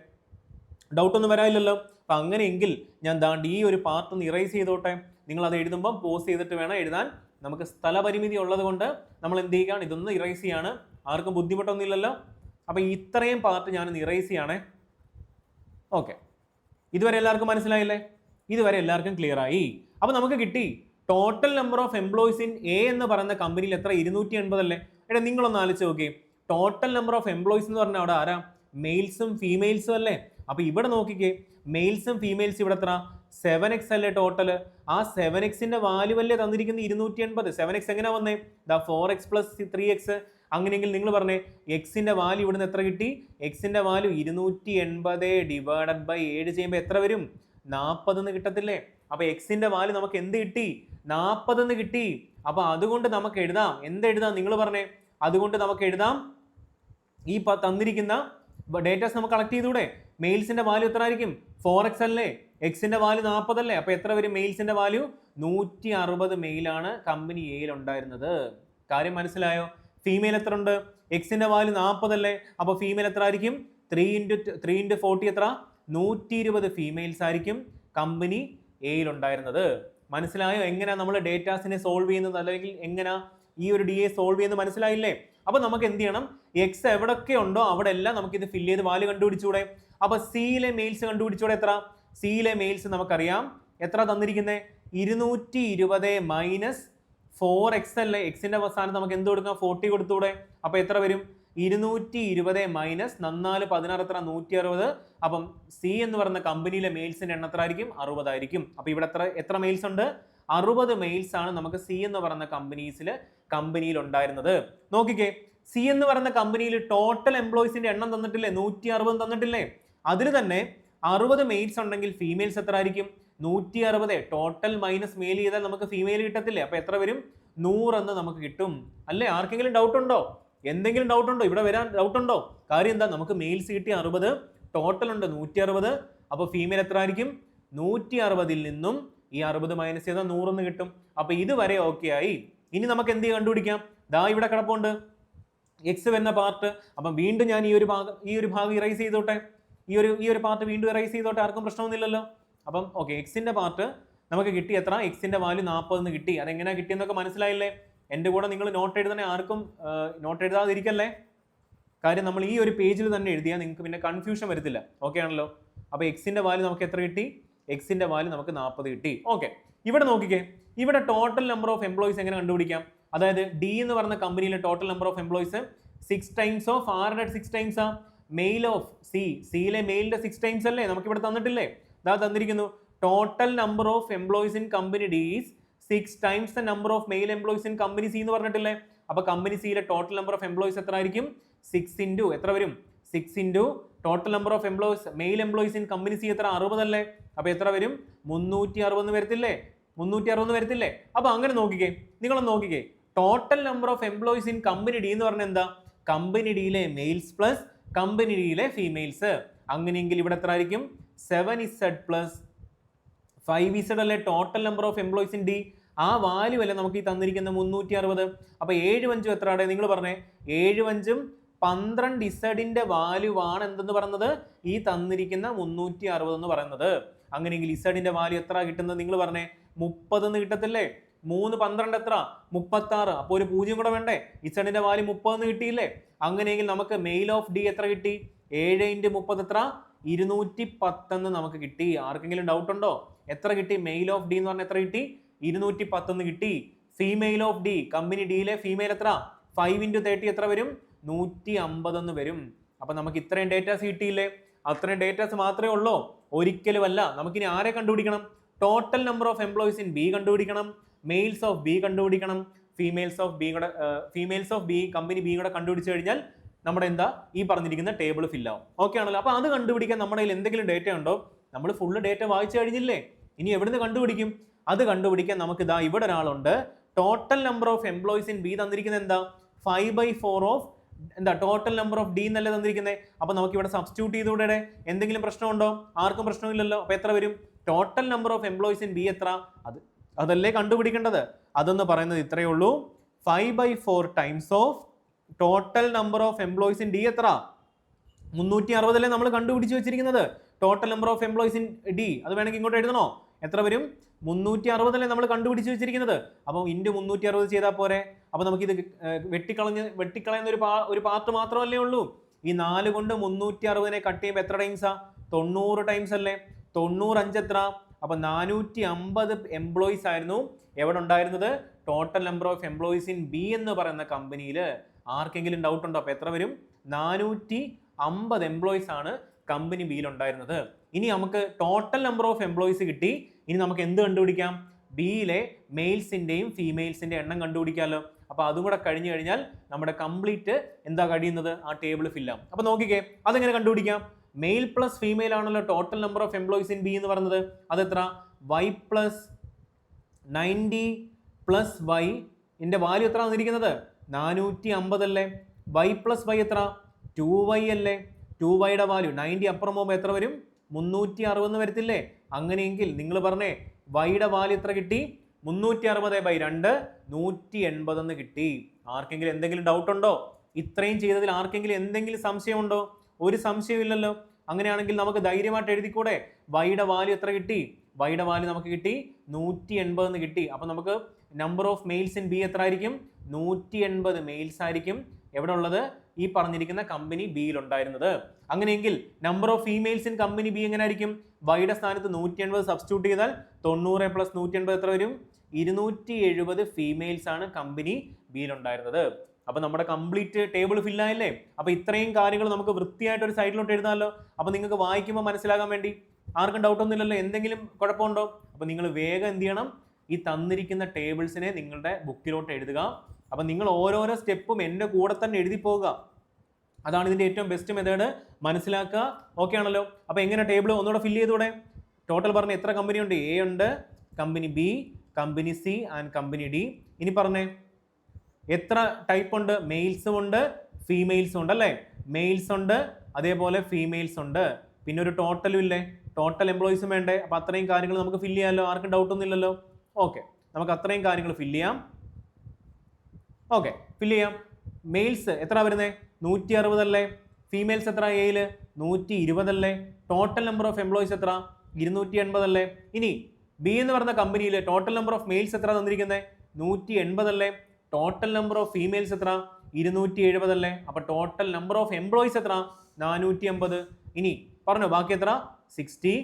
ഡൗട്ട് ഒന്നും വരാനില്ലല്ലോ. അപ്പൊ അങ്ങനെയെങ്കിൽ ഞാൻ ദാണ്ട് ഈ ഒരു പാർട്ട് ഒന്ന് ഇറേസ് ചെയ്തോട്ടെ. നിങ്ങൾ അത് എഴുതുമ്പോൾ പോസ് ചെയ്തിട്ട് വേണം എഴുതാൻ. നമുക്ക് സ്ഥലപരിമിതി ഉള്ളത് കൊണ്ട് നമ്മൾ എന്ത് ചെയ്യുകയാണ്, ഇതൊന്ന് ഇറേസ് ചെയ്യാണ്. ആർക്കും ബുദ്ധിമുട്ടൊന്നും ഇല്ലല്ലോ. അപ്പൊ ഇത്രയും പാർട്ട് ഞാനൊന്ന് ഇറേസ് ചെയ്യണേ. ഓക്കെ, ഇതുവരെ എല്ലാവർക്കും മനസ്സിലായില്ലേ? ഇതുവരെ എല്ലാവർക്കും ക്ലിയർ ആയി. അപ്പൊ നമുക്ക് കിട്ടി total number of employees in A എന്ന് പറയുന്ന കമ്പനിയിൽ എത്ര? 280 അല്ലേ. എടാ നിങ്ങളൊന്ന് ആലോചിച്ച് നോക്കി, ടോട്ടൽ നമ്പർ ഓഫ് എംപ്ലോയീസ് എന്ന് പറഞ്ഞാൽ അവിടെ ആരാ? മെയിൽസും ഫീമെയിൽസും അല്ലേ. അപ്പൊ ഇവിടെ നോക്കിക്കേ, മെയിൽസും ഫീമെയിൽസും ഇവിടെ എത്ര? 7x അല്ലേ ടോട്ടൽ. ആ 7xന്റെ വാല്യൂ അല്ലേ തന്നിരിക്കുന്നത് 280. 7x എങ്ങനെ വന്നേ? 4x plus 3x. അങ്ങനെയെങ്കിൽ നിങ്ങൾ പറഞ്ഞേ എക്സിന്റെ വാല്യൂ ഇവിടുന്ന് എത്ര കിട്ടി? എക്സിന്റെ വാല്യൂ 280 ഡിവൈഡഡ് ബൈ 7 ചെയ്യുമ്പോൾ എത്ര വരും? 40 എന്ന് കിട്ടത്തില്ലേ. അപ്പൊ എക്സിന്റെ വാല്യൂ നമുക്ക് എന്ത് കിട്ടി? 40 എന്ന് കിട്ടി. അപ്പൊ അതുകൊണ്ട് നമുക്ക് എഴുതാം, എന്തെഴുതാം നിങ്ങൾ പറഞ്ഞേ? അതുകൊണ്ട് നമുക്ക് എഴുതാം, ഈ തന്നിരിക്കുന്ന ഡേറ്റാസ് നമുക്ക് കളക്ട് ചെയ്തൂടെ? മെയിൽസിന്റെ വാല്യൂ എത്ര ആയിരിക്കും? 4x അല്ലേ. എക്സിന്റെ വാല്യൂ 40 അല്ലേ. അപ്പൊ എത്ര വരും മെയിൽസിന്റെ വാല്യൂ? 160 മെയിലാണ് കമ്പനി എയിൽ ഉണ്ടായിരുന്നത്. കാര്യം മനസ്സിലായോ? ഫീമെയിൽ എത്ര ഉണ്ട്? എക്സിന്റെ വാല്യൂ 40 അല്ലേ. അപ്പൊ ഫീമെയിൽ എത്ര ആയിരിക്കും? 3 into 40 എത്ര? 120 ഫീമെയിൽസ് ആയിരിക്കും കമ്പനി എയിൽ ഉണ്ടായിരുന്നത്. മനസ്സിലായോ എങ്ങനെയാ നമ്മൾ ഡേറ്റാസിനെ സോൾവ് ചെയ്യുന്നത്, അല്ലെങ്കിൽ എങ്ങനെയാ ഈ ഒരു ഡി എ സോൾവ് ചെയ്യുന്നത്? മനസ്സിലായില്ലേ? അപ്പൊ നമുക്ക് എന്ത് ചെയ്യണം? എക്സ് എവിടൊക്കെ ഉണ്ടോ അവിടെ എല്ലാം നമുക്ക് ഇത് ഫില്ല് ചെയ്ത് വാല്യൂ കണ്ടുപിടിച്ചൂടെ? അപ്പൊ സിയിലെ മെയിൽസ് കണ്ടുപിടിച്ചൂടെ? എത്ര? സിയിലെ മെയിൽസ് നമുക്കറിയാം എത്ര തന്നിരിക്കുന്നത്? 220 മൈനസ് 4x അല്ലേ. എക്സിന്റെ അവസാനം നമുക്ക് എന്ത് കൊടുക്കാം? 40 കൊടുത്തൂടെ? അപ്പൊ എത്ര വരും? 220 മൈനസ് 4 16 എത്ര? 160. അപ്പം സി എന്ന് പറയുന്ന കമ്പനിയിലെ മെയിൽസിന്റെ എണ്ണം എത്ര ആയിരിക്കും? 60 ആയിരിക്കും. അപ്പൊ ഇവിടെ എത്ര മെയിൽസ് ഉണ്ട്? 60 മെയിൽസ് ആണ് നമുക്ക് സി എന്ന് പറയുന്ന കമ്പനിയിൽ ഉണ്ടായിരുന്നത്. നോക്കിക്കേ, സി എന്ന് പറയുന്ന കമ്പനിയിൽ ടോട്ടൽ എംപ്ലോയീസിന്റെ എണ്ണം തന്നിട്ടില്ലേ? 160 തന്നിട്ടില്ലേ? അതിൽ തന്നെ 60 മെയിൽസ് ഉണ്ടെങ്കിൽ ഫീമെയിൽസ് എത്ര ആയിരിക്കും? 160. ടോട്ടൽ മൈനസ് മെയിൽ ചെയ്താൽ നമുക്ക് ഫീമെയിൽ കിട്ടത്തില്ലേ? അപ്പൊ എത്ര വരും? 100 എന്ന് നമുക്ക് കിട്ടും അല്ലേ. ആർക്കെങ്കിലും ഡൗട്ട് ഉണ്ടോ? എന്തെങ്കിലും ഡൗട്ട് ഉണ്ടോ? ഇവിടെ വരാൻ ഡൗട്ട് ഉണ്ടോ? കാര്യം എന്താ? നമുക്ക് മെയിൽസ് കിട്ടി 60, ടോട്ടൽ ഉണ്ട് 160. അപ്പൊ ഫീമെയിൽ എത്ര ആയിരിക്കും? 160ൽ നിന്നും ഈ 60 മൈനസ് ചെയ്താൽ 100 എന്ന് കിട്ടും. അപ്പൊ ഇതുവരെ ഓക്കെ ആയി. ഇനി നമുക്ക് എന്ത് കണ്ടുപിടിക്കാം? ദാ ഇവിടെ കിടപ്പുണ്ട് എക്സ് വരുന്ന പാർട്ട്. അപ്പം വീണ്ടും ഞാൻ ഈ ഒരു ഭാഗം ഇറൈസ് ചെയ്തോട്ടെ. ഈ ഒരു പാർട്ട് വീണ്ടും ഇറൈസ് ചെയ്തോട്ടെ. ആർക്കും പ്രശ്നമൊന്നുമില്ലല്ലോ. അപ്പം ഓക്കെ, എക്സിന്റെ പാർട്ട് നമുക്ക് കിട്ടി എത്ര? എക്സിന്റെ വാല്യൂ 40 എന്ന് കിട്ടി. അതെങ്ങനെയാ കിട്ടിയെന്നൊക്കെ മനസ്സിലായില്ലേ? എൻ്റെ കൂടെ നിങ്ങൾ നോട്ട് എഴുതണേ. ആർക്കും നോട്ട് എഴുതാതിരിക്കല്ലേ. കാര്യം നമ്മൾ ഈ ഒരു പേജിൽ തന്നെ എഴുതിയാൽ നിങ്ങൾക്ക് പിന്നെ കൺഫ്യൂഷൻ വരത്തില്ല. ഓക്കെ ആണല്ലോ. അപ്പൊ എക്സിന്റെ വാല്യൂ നമുക്ക് എത്ര കിട്ടി? എക്സിന്റെ വാല്യൂ നമുക്ക് 40 കിട്ടി. ഓക്കെ, ഇവിടെ നോക്കിക്കേ, ഇവിടെ ടോട്ടൽ നമ്പർ ഓഫ് എംപ്ലോയീസ് എങ്ങനെ കണ്ടുപിടിക്കാം? അതായത് ഡി എന്ന് പറഞ്ഞ കമ്പനിയിലെ total number of employees 6 times of ആരുടെ 6 ടൈംസ് ആ? മെയിൽ ഓഫ് സിയിലെ മെയിലിന്റെ 6 ടൈംസ് അല്ലേ നമുക്ക് ഇവിടെ തന്നിട്ടില്ലേ? അതാ തന്നിരിക്കുന്നു total number of employees in company D is 6 times the number of male employees in company C എന്ന് പറഞ്ഞിട്ടില്ലേ? അപ്പൊ കമ്പനി സിയിലെ ടോട്ടൽ നമ്പർ ഓഫ് എംപ്ലോയീസ് എത്ര ആയിരിക്കും? 6 ഇൻറ്റു എത്ര വരും? 6 into total number of employees male employees in company C എത്ര? 60 അല്ലേ. അപ്പൊ എത്ര വരും? 360 വരത്തില്ലേ? 360 വരത്തില്ലേ? അപ്പൊ അങ്ങനെ നോക്കിക്കേ, നിങ്ങളൊന്ന് നോക്കിക്കേ, total number of employees in company D എന്ന് പറഞ്ഞാൽ എന്താ? കമ്പനി ഡിയിലെ മെയിൽസ് പ്ലസ് കമ്പനി ഡിയിലെ ഫീമെയിൽസ്. അങ്ങനെയെങ്കിൽ ഇവിടെ എത്ര ആയിരിക്കും? 7z പ്ലസ് 5z അല്ലേ total number of employees in D. ആ വാല്യൂ അല്ലേ നമുക്ക് ഈ തന്നിരിക്കുന്ന 360. അപ്പൊ 7 5 എത്ര? നിങ്ങൾ പറഞ്ഞേ 7 5 12 ഇസഡിന്റെ വാല്യൂ ആണ് എന്തെന്ന് പറയുന്നത് ഈ തന്നിരിക്കുന്ന 360 എന്ന് പറയുന്നത്. അങ്ങനെയെങ്കിൽ ഇസഡിന്റെ വാല്യൂ എത്ര കിട്ടുന്നത് നിങ്ങൾ പറഞ്ഞേ? 30 എന്ന് കിട്ടത്തില്ലേ? 3 12 എത്ര? 36. അപ്പോൾ ഒരു 0 കൂടെ വേണ്ടേ? ഇസഡിന്റെ വാല്യൂ 30 എന്ന് കിട്ടിയില്ലേ? അങ്ങനെയെങ്കിൽ നമുക്ക് മെയിൽ ഓഫ് ഡി എത്ര കിട്ടി? 7 × 30 എത്ര? 210 എന്ന് നമുക്ക് കിട്ടി. ആർക്കെങ്കിലും ഡൗട്ട് ഉണ്ടോ? എത്ര കിട്ടി? മെയിൽ ഓഫ് ഡി എന്ന് പറഞ്ഞാൽ എത്ര കിട്ടി? 210 എന്ന് കിട്ടി. ഫീമെയിൽ ഓഫ് ഡി, കമ്പനി ഡിയിലെ ഫീമെയിൽ എത്ര? 5 × 30 എത്ര വരും? 150 എന്ന് വരും. അപ്പൊ നമുക്ക് ഇത്രയും ഡേറ്റാസ് കിട്ടിയില്ലേ? അത്രയും ഡേറ്റാസ് മാത്രമേ ഉള്ളൂ? ഒരിക്കലും അല്ല. നമുക്കിനി ആരെ കണ്ടുപിടിക്കണം? Total number of employees in B കണ്ടുപിടിക്കണം, മെയിൽസ് ഓഫ് ബി കണ്ടുപിടിക്കണം, females of B company B കൂടെ കണ്ടുപിടിച്ചു കഴിഞ്ഞാൽ നമ്മുടെ എന്താ ഈ പറഞ്ഞിരിക്കുന്ന ടേബിൾ ഫില്ലാവും. ഓക്കെ ആണല്ലോ? അപ്പൊ അത് കണ്ടുപിടിക്കാൻ നമ്മുടെ കയ്യിൽ എന്തെങ്കിലും ഡേറ്റ ഉണ്ടോ? നമ്മൾ ഫുള്ള് ഡേറ്റ വായിച്ചു കഴിഞ്ഞില്ലേ? ഇനി എവിടുന്ന് കണ്ടുപിടിക്കും? അത് കണ്ടുപിടിക്കാൻ നമുക്ക് ഇതാ ഇവിടെ ഒരാളുണ്ട്. Total number of employees in B തന്നിരിക്കുന്നത് എന്താ? 5/4 ഓഫ് എന്താ ടോട്ടൽ നമ്പർ ഓഫ് ഡി എന്നല്ലേ തന്നിരിക്കുന്നത്. അപ്പൊ നമുക്ക് ഇവിടെ സബ്സ്റ്റിറ്റ്യൂട്ട് ചെയ്തുകൂടെ? എന്തെങ്കിലും പ്രശ്നമുണ്ടോ? ആർക്കും പ്രശ്നമില്ലല്ലോ. അപ്പൊ എത്ര വരും? Total number of employees in B എത്ര? അതല്ലേ കണ്ടുപിടിക്കേണ്ടത്. അതെന്ന് പറയുന്നത് ഇത്രയേ ഉള്ളൂ. 5/4 times of total number of employees in D എത്ര? 360 അല്ലേ നമ്മൾ കണ്ടുപിടിച്ച് വെച്ചിരിക്കുന്നത്. Total number of employees in D അത് വേണമെങ്കിൽ ഇങ്ങോട്ട് എഴുതണോ? എത്ര വരും? 360 അല്ലേ നമ്മൾ കണ്ടുപിടിച്ച് വെച്ചിരിക്കുന്നത്. അപ്പോൾ ഇൻറ്റു 360 ചെയ്താൽ പോരെ? അപ്പോൾ നമുക്കിത് വെട്ടിക്കളയുന്ന ഒരു പാർട്ട് മാത്രമല്ലേ ഉള്ളൂ. ഈ 4 കൊണ്ട് 360 കട്ട് ചെയ്യുമ്പോൾ എത്ര ടൈംസാ? 90 ടൈംസ് അല്ലേ? 95 എത്ര? അപ്പൊ 450 എംപ്ലോയീസ് ആയിരുന്നു എവിടെ ഉണ്ടായിരുന്നത്? Total number of employees in B എന്ന് പറയുന്ന കമ്പനിയിൽ. ആർക്കെങ്കിലും ഡൗട്ട് ഉണ്ടോ? അപ്പൊ എത്ര വരും? 450 എംപ്ലോയീസ് ആണ് കമ്പനി ബിയിൽ ഉണ്ടായിരുന്നത്. ഇനി നമുക്ക് ടോട്ടൽ നമ്പർ ഓഫ് എംപ്ലോയീസ് കിട്ടി. ഇനി നമുക്ക് എന്ത് കണ്ടുപിടിക്കാം? ബിയിലെ മെയിൽസിന്റെയും ഫീമെയിൽസിന്റെ എണ്ണം കണ്ടുപിടിക്കാമല്ലോ. അപ്പൊ അതും കൂടെ കഴിഞ്ഞു കഴിഞ്ഞാൽ നമ്മുടെ കംപ്ലീറ്റ് എന്താ കഴിയുന്നത്? ആ ടേബിൾ ഫില്ലാവും. അപ്പൊ നോക്കിക്കേ, അതെങ്ങനെ കണ്ടുപിടിക്കാം? മെയിൽ പ്ലസ് ഫീമെയിൽ ആണല്ലോ total number of employees in B എന്ന് പറയുന്നത്. അതെത്ര? y പ്ലസ് 90 പ്ലസ് y ന്റെ വാല്യൂ എത്ര തന്നിരിക്കുന്നത്? 450 അല്ലേ? y പ്ലസ് y എത്ര? 2y അല്ലേ? 2yയുടെ വാല്യൂ 90 അപ്പുറം പോകുമ്പോൾ എത്ര വരും? 360 വരത്തില്ലേ? അങ്ങനെയെങ്കിൽ നിങ്ങൾ പറഞ്ഞേ വൈയുടെ വാല്യൂ എത്ര കിട്ടി? 360/2 180 എന്ന് കിട്ടി. ആർക്കെങ്കിലും എന്തെങ്കിലും ഡൗട്ട് ഉണ്ടോ? ഇത്രയും ചെയ്തതിൽ ആർക്കെങ്കിലും എന്തെങ്കിലും സംശയമുണ്ടോ? ഒരു സംശയമില്ലല്ലോ. അങ്ങനെയാണെങ്കിൽ നമുക്ക് ധൈര്യമായിട്ട് എഴുതിക്കൂടെ? വൈയുടെ വാല്യൂ എത്ര കിട്ടി? വൈയുടെ വാല്യൂ നമുക്ക് കിട്ടി 180 എന്ന് കിട്ടി. അപ്പൊ നമുക്ക് number of males in B എത്ര ആയിരിക്കും? 180 മെയിൽസ് ആയിരിക്കും എവിടെ ഉള്ളത്? ഈ പറഞ്ഞിരിക്കുന്ന കമ്പനി ബിയിൽ ഉണ്ടായിരുന്നത്. അങ്ങനെയെങ്കിൽ number of females in company B എങ്ങനെ ആയിരിക്കും? വൈയുടെ സ്ഥാനത്ത് 180 സബ്സ്റ്റിറ്റ്യൂട്ട് ചെയ്താൽ 90 + 180 എത്ര വരും? 270 ഫീമെയിൽസ് ആണ് കമ്പനി ബിയിൽ ഉണ്ടായിരുന്നത്. അപ്പൊ നമ്മുടെ കംപ്ലീറ്റ് ടേബിൾ ഫില്ലായില്ലേ? അപ്പൊ ഇത്രയും കാര്യങ്ങൾ നമുക്ക് വൃത്തിയായിട്ട് ഒരു സൈഡിലോട്ട് എഴുതാമല്ലോ. അപ്പൊ നിങ്ങൾക്ക് വായിക്കുമ്പോൾ മനസ്സിലാകാൻ വേണ്ടി. ആർക്കും ഡൗട്ട് ഒന്നും ഇല്ലല്ലോ? എന്തെങ്കിലും കുഴപ്പമുണ്ടോ? അപ്പൊ നിങ്ങൾ വേഗം എന്ത് ചെയ്യണം? ഈ തന്നിരിക്കുന്ന ടേബിൾസിനെ നിങ്ങളുടെ ബുക്കിലോട്ട് എഴുതുക. അപ്പൊ നിങ്ങൾ ഓരോരോ സ്റ്റെപ്പും എൻ്റെ കൂടെ തന്നെ എഴുതി പോവുക. അതാണ് ഇതിന്റെ ഏറ്റവും ബെസ്റ്റ് മെത്തേഡ്. മനസ്സിലാക്കുക. ഓക്കെ ആണല്ലോ? അപ്പൊ എങ്ങനെ ടേബിൾ ഒന്നുകൂടെ ഫില്ല് ചെയ്തൂടെ? ടോട്ടൽ പറഞ്ഞ എത്ര കമ്പനി ഉണ്ട്? എ ഉണ്ട്, company B, company C and company D. ഇനി പറഞ്ഞേ എത്ര ടൈപ്പ് ഉണ്ട്? മെയിൽസും ഉണ്ട്, ഫീമെയിൽസും ഉണ്ട് അല്ലേ? മെയിൽസ് ഉണ്ട്, അതേപോലെ ഫീമെയിൽസ് ഉണ്ട്. പിന്നെ ഒരു ടോട്ടലും ഇല്ലേ? ടോട്ടൽ എംപ്ലോയീസും വേണ്ടേ? അപ്പൊ അത്രയും കാര്യങ്ങൾ നമുക്ക് ഫില്ല് ചെയ്യാമല്ലോ. ആർക്കും ഡൗട്ട് ഒന്നും ഇല്ലല്ലോ? ഓക്കെ, നമുക്ക് അത്രയും കാര്യങ്ങൾ ഫില്ല് ചെയ്യാം. ഓക്കെ, ഫില്ല് ചെയ്യാം. മെയിൽസ് എത്ര വരുന്നത്? 160 അല്ലേ? ഫീമെയിൽസ് എത്ര? എയില് 120 അല്ലേ? ടോട്ടൽ നമ്പർ ഓഫ് എംപ്ലോയീസ് എത്ര? 280 അല്ലേ? ഇനി ബി എന്ന് പറഞ്ഞ കമ്പനിയിൽ ടോട്ടൽ നമ്പർ ഓഫ് മെയിൽസ് എത്ര തന്നിരിക്കുന്നത്? 180 അല്ലേ? ടോട്ടൽ നമ്പർ ഓഫ് ഫീമെയിൽസ് എത്ര? 270 അല്ലേ? അപ്പൊ ടോട്ടൽ നമ്പർ ഓഫ് എംപ്ലോയീസ് എത്ര? 450. ഇനി പറഞ്ഞോ ബാക്കി എത്ര? 60,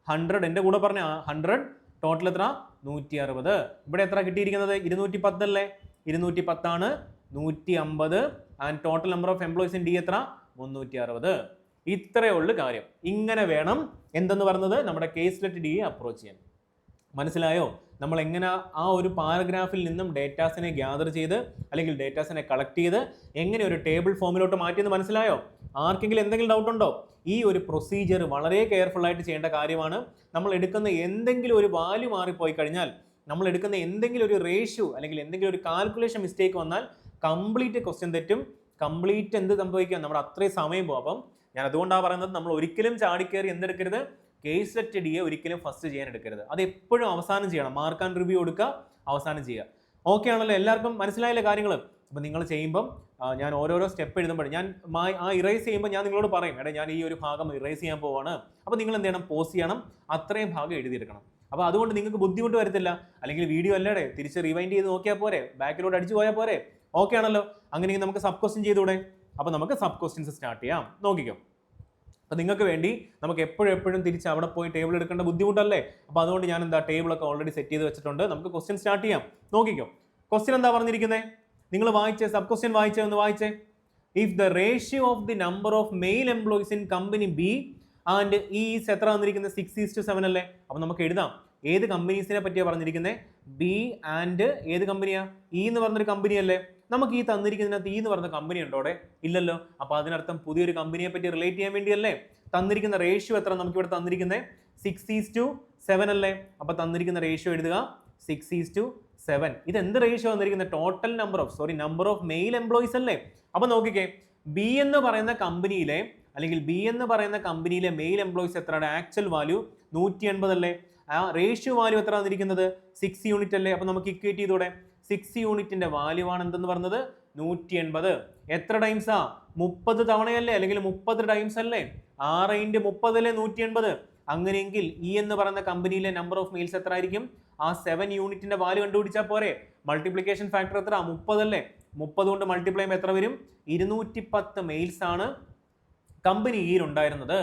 100. എൻ്റെ കൂടെ പറഞ്ഞ 100. ടോട്ടൽ എത്ര? 160. ഇവിടെ എത്ര കിട്ടിയിരിക്കുന്നത്? 210 അല്ലേ? 210 ആണ്. 150 and total number of employees in D എത്ര? 360. ഇത്രയേ ഉള്ളു കാര്യം. ഇങ്ങനെ വേണം എന്തെന്ന് പറഞ്ഞത് നമ്മുടെ കേസ്ലെറ്റ് ഡിയെ അപ്രോച്ച് ചെയ്യാൻ. മനസ്സിലായോ? നമ്മൾ എങ്ങനെ ആ ഒരു പാരഗ്രാഫിൽ നിന്നും ഡേറ്റാസിനെ ഗ്യാദർ ചെയ്ത് അല്ലെങ്കിൽ ഡേറ്റാസിനെ കളക്ട് ചെയ്ത് എങ്ങനെ ഒരു ടേബിൾ ഫോമിലോട്ട് മാറ്റിയെന്ന് മനസ്സിലായോ? ആർക്കെങ്കിലും എന്തെങ്കിലും ഡൗട്ട് ഉണ്ടോ? ഈ ഒരു പ്രൊസീജിയർ വളരെ കെയർഫുൾ ആയിട്ട് ചെയ്യേണ്ട കാര്യമാണ്. നമ്മൾ എടുക്കുന്ന എന്തെങ്കിലും ഒരു വാല്യൂ മാറിപ്പോയി കഴിഞ്ഞാൽ, നമ്മൾ എടുക്കുന്ന എന്തെങ്കിലും ഒരു റേഷ്യോ അല്ലെങ്കിൽ എന്തെങ്കിലും ഒരു കാൽക്കുലേഷൻ മിസ്റ്റേക്ക് വന്നാൽ കംപ്ലീറ്റ് ക്വസ്റ്റ്യൻ തെറ്റും. കംപ്ലീറ്റ് എന്ത് സംഭവിക്കാം? നമ്മുടെ അത്രയും സമയം പോകും. അപ്പം ഞാൻ അതുകൊണ്ടാണ് പറയുന്നത്, നമ്മൾ ഒരിക്കലും ചാടിക്കയറി എന്തെടുക്കരുത്? കേസ്ലെറ്റ് ഡിയെ ഒരിക്കലും ഫസ്റ്റ് ചെയ്യാൻ എടുക്കരുത്. അത് എപ്പോഴും അവസാനം ചെയ്യണം. മാർക്ക് ആൻഡ് റിവ്യൂ കൊടുക്കുക, അവസാനം ചെയ്യുക. ഓക്കെ ആണല്ലോ? എല്ലാവർക്കും മനസ്സിലായില്ലേ കാര്യങ്ങൾ? അപ്പോൾ നിങ്ങൾ ചെയ്യുമ്പം ഞാൻ ഓരോരോ സ്റ്റെപ്പ് എഴുതുമ്പോൾ ഞാൻ ആ ഇറേസ് ചെയ്യുമ്പോൾ ഞാൻ നിങ്ങളോട് പറയും, എടാ ഞാൻ ഈ ഒരു ഭാഗം ഇറേസ് ചെയ്യാൻ പോവാണ്, അപ്പോൾ നിങ്ങൾ എന്ത് ചെയ്യണം, പോസ് ചെയ്യണം, അത്രയും ഭാഗം എഴുതിയെടുക്കണം. അപ്പോൾ അതുകൊണ്ട് നിങ്ങൾക്ക് ബുദ്ധിമുട്ട് വരത്തില്ല. അല്ലെങ്കിൽ വീഡിയോ അല്ലേടെ തിരിച്ച് റിവൈൻഡ് ചെയ്ത് നോക്കിയാൽ പോരെ, ബാക്കിലോട്ട് അടിച്ചു പോയാൽ പോരെ, ഓക്കെ ആണല്ലോ. അങ്ങനെയെങ്കിൽ നമുക്ക് സബ് ക്വസ്റ്റ്യൻ ചെയ്തുകൂടെ? അപ്പോൾ നമുക്ക് സബ് ക്വസ്റ്റ്യൻസ് സ്റ്റാർട്ട് ചെയ്യാം. നോക്കിക്കോ. അപ്പോൾ നിങ്ങൾക്ക് വേണ്ടി നമുക്ക് എപ്പോഴും തിരിച്ച് അവിടെ പോയി ടേബിൾ എടുക്കേണ്ട ബുദ്ധിമുട്ടല്ലേ? അപ്പോൾ അതുകൊണ്ട് ഞാൻ എന്താ ടേബിളൊക്കെ ഓൾറെഡി സെറ്റ് ചെയ്ത് വെച്ചിട്ടുണ്ട്. നമുക്ക് ക്വസ്റ്റ്യൻ സ്റ്റാർട്ട് ചെയ്യാം. നോക്കിക്കോ. ക്വസ്റ്റ്യൻ എന്താ പറഞ്ഞിരിക്കുന്നത്? നിങ്ങൾ വായിച്ചേ, സബ് ക്വസ്റ്റ്യൻ വായിച്ചേ, ഒന്ന് വായിച്ചേ. If the ratio of the number of male employees in company B and E is എത്ര വന്നിരിക്കുന്നത്? 6:7 അല്ലേ? അപ്പോൾ നമുക്ക് എഴുതാം ഏത് കമ്പനീസിനെ പറ്റിയാണ് പറഞ്ഞിരിക്കുന്നത്. ബി ആൻഡ് ഏത് കമ്പനിയാ? ഇ എന്ന് പറഞ്ഞൊരു കമ്പനി അല്ലേ? നമുക്ക് ഈ തന്നിരിക്കുന്നതിനകത്ത് ഇ എന്ന് പറഞ്ഞ കമ്പനി ഉണ്ടോ അവിടെ? ഇല്ലല്ലോ. അപ്പോൾ അതിനർത്ഥം പുതിയൊരു കമ്പനിയെ പറ്റി റിലേറ്റ് ചെയ്യാൻ വേണ്ടിയല്ലേ. തന്നിരിക്കുന്ന റേഷ്യോ എത്ര? നമുക്ക് ഇവിടെ തന്നിരിക്കുന്നത് 6:7 അല്ലേ? അപ്പോൾ തന്നിരിക്കുന്ന റേഷ്യോ എഴുതുക 6:7. ഇത് എന്ത് റേഷ്യോ വന്നിരിക്കുന്നത്? Total number of male employees അല്ലേ? അപ്പോൾ നോക്കിക്കേ, ബി എന്ന് പറയുന്ന കമ്പനിയിലെ മെയിൽ എംപ്ലോയീസ് എത്രയുടെ ആക്ച്വൽ വാല്യൂ 180 അല്ലേ? ആ റേഷ്യോ വാല്യൂ എത്ര വന്നിരിക്കുന്നത്? 6 യൂണിറ്റ് അല്ലേ? അപ്പോൾ നമുക്ക് ഇക്വേറ്റ് ചെയ്തൂടെ? 6 യൂണിറ്റിന്റെ വാല്യൂ ആണ് എന്തെന്ന് പറഞ്ഞത്? 180. എത്ര ടൈംസാ? 30 തവണയല്ലേ? അല്ലെങ്കിൽ 30 ടൈംസ് അല്ലേ? 6 × 30 അല്ലേ 180. അങ്ങനെയെങ്കിൽ ഇ എന്ന് പറയുന്ന കമ്പനിയിലെ നമ്പർ ഓഫ് മെയിൽസ് എത്ര ആയിരിക്കും? ആ 7 യൂണിറ്റിന്റെ വാല്യൂ കണ്ടുപിടിച്ചാൽ പോരെ. മൾട്ടിപ്ലിക്കേഷൻ ഫാക്ടർ എത്ര? 30 അല്ലേ? 30 കൊണ്ട് മൾട്ടിപ്ലൈ ചെയ്യുമ്പോൾ എത്ര വരും? 210 മെയിൽസ് ആണ് കമ്പനി ഇയിൽ ഉണ്ടായിരുന്നത്.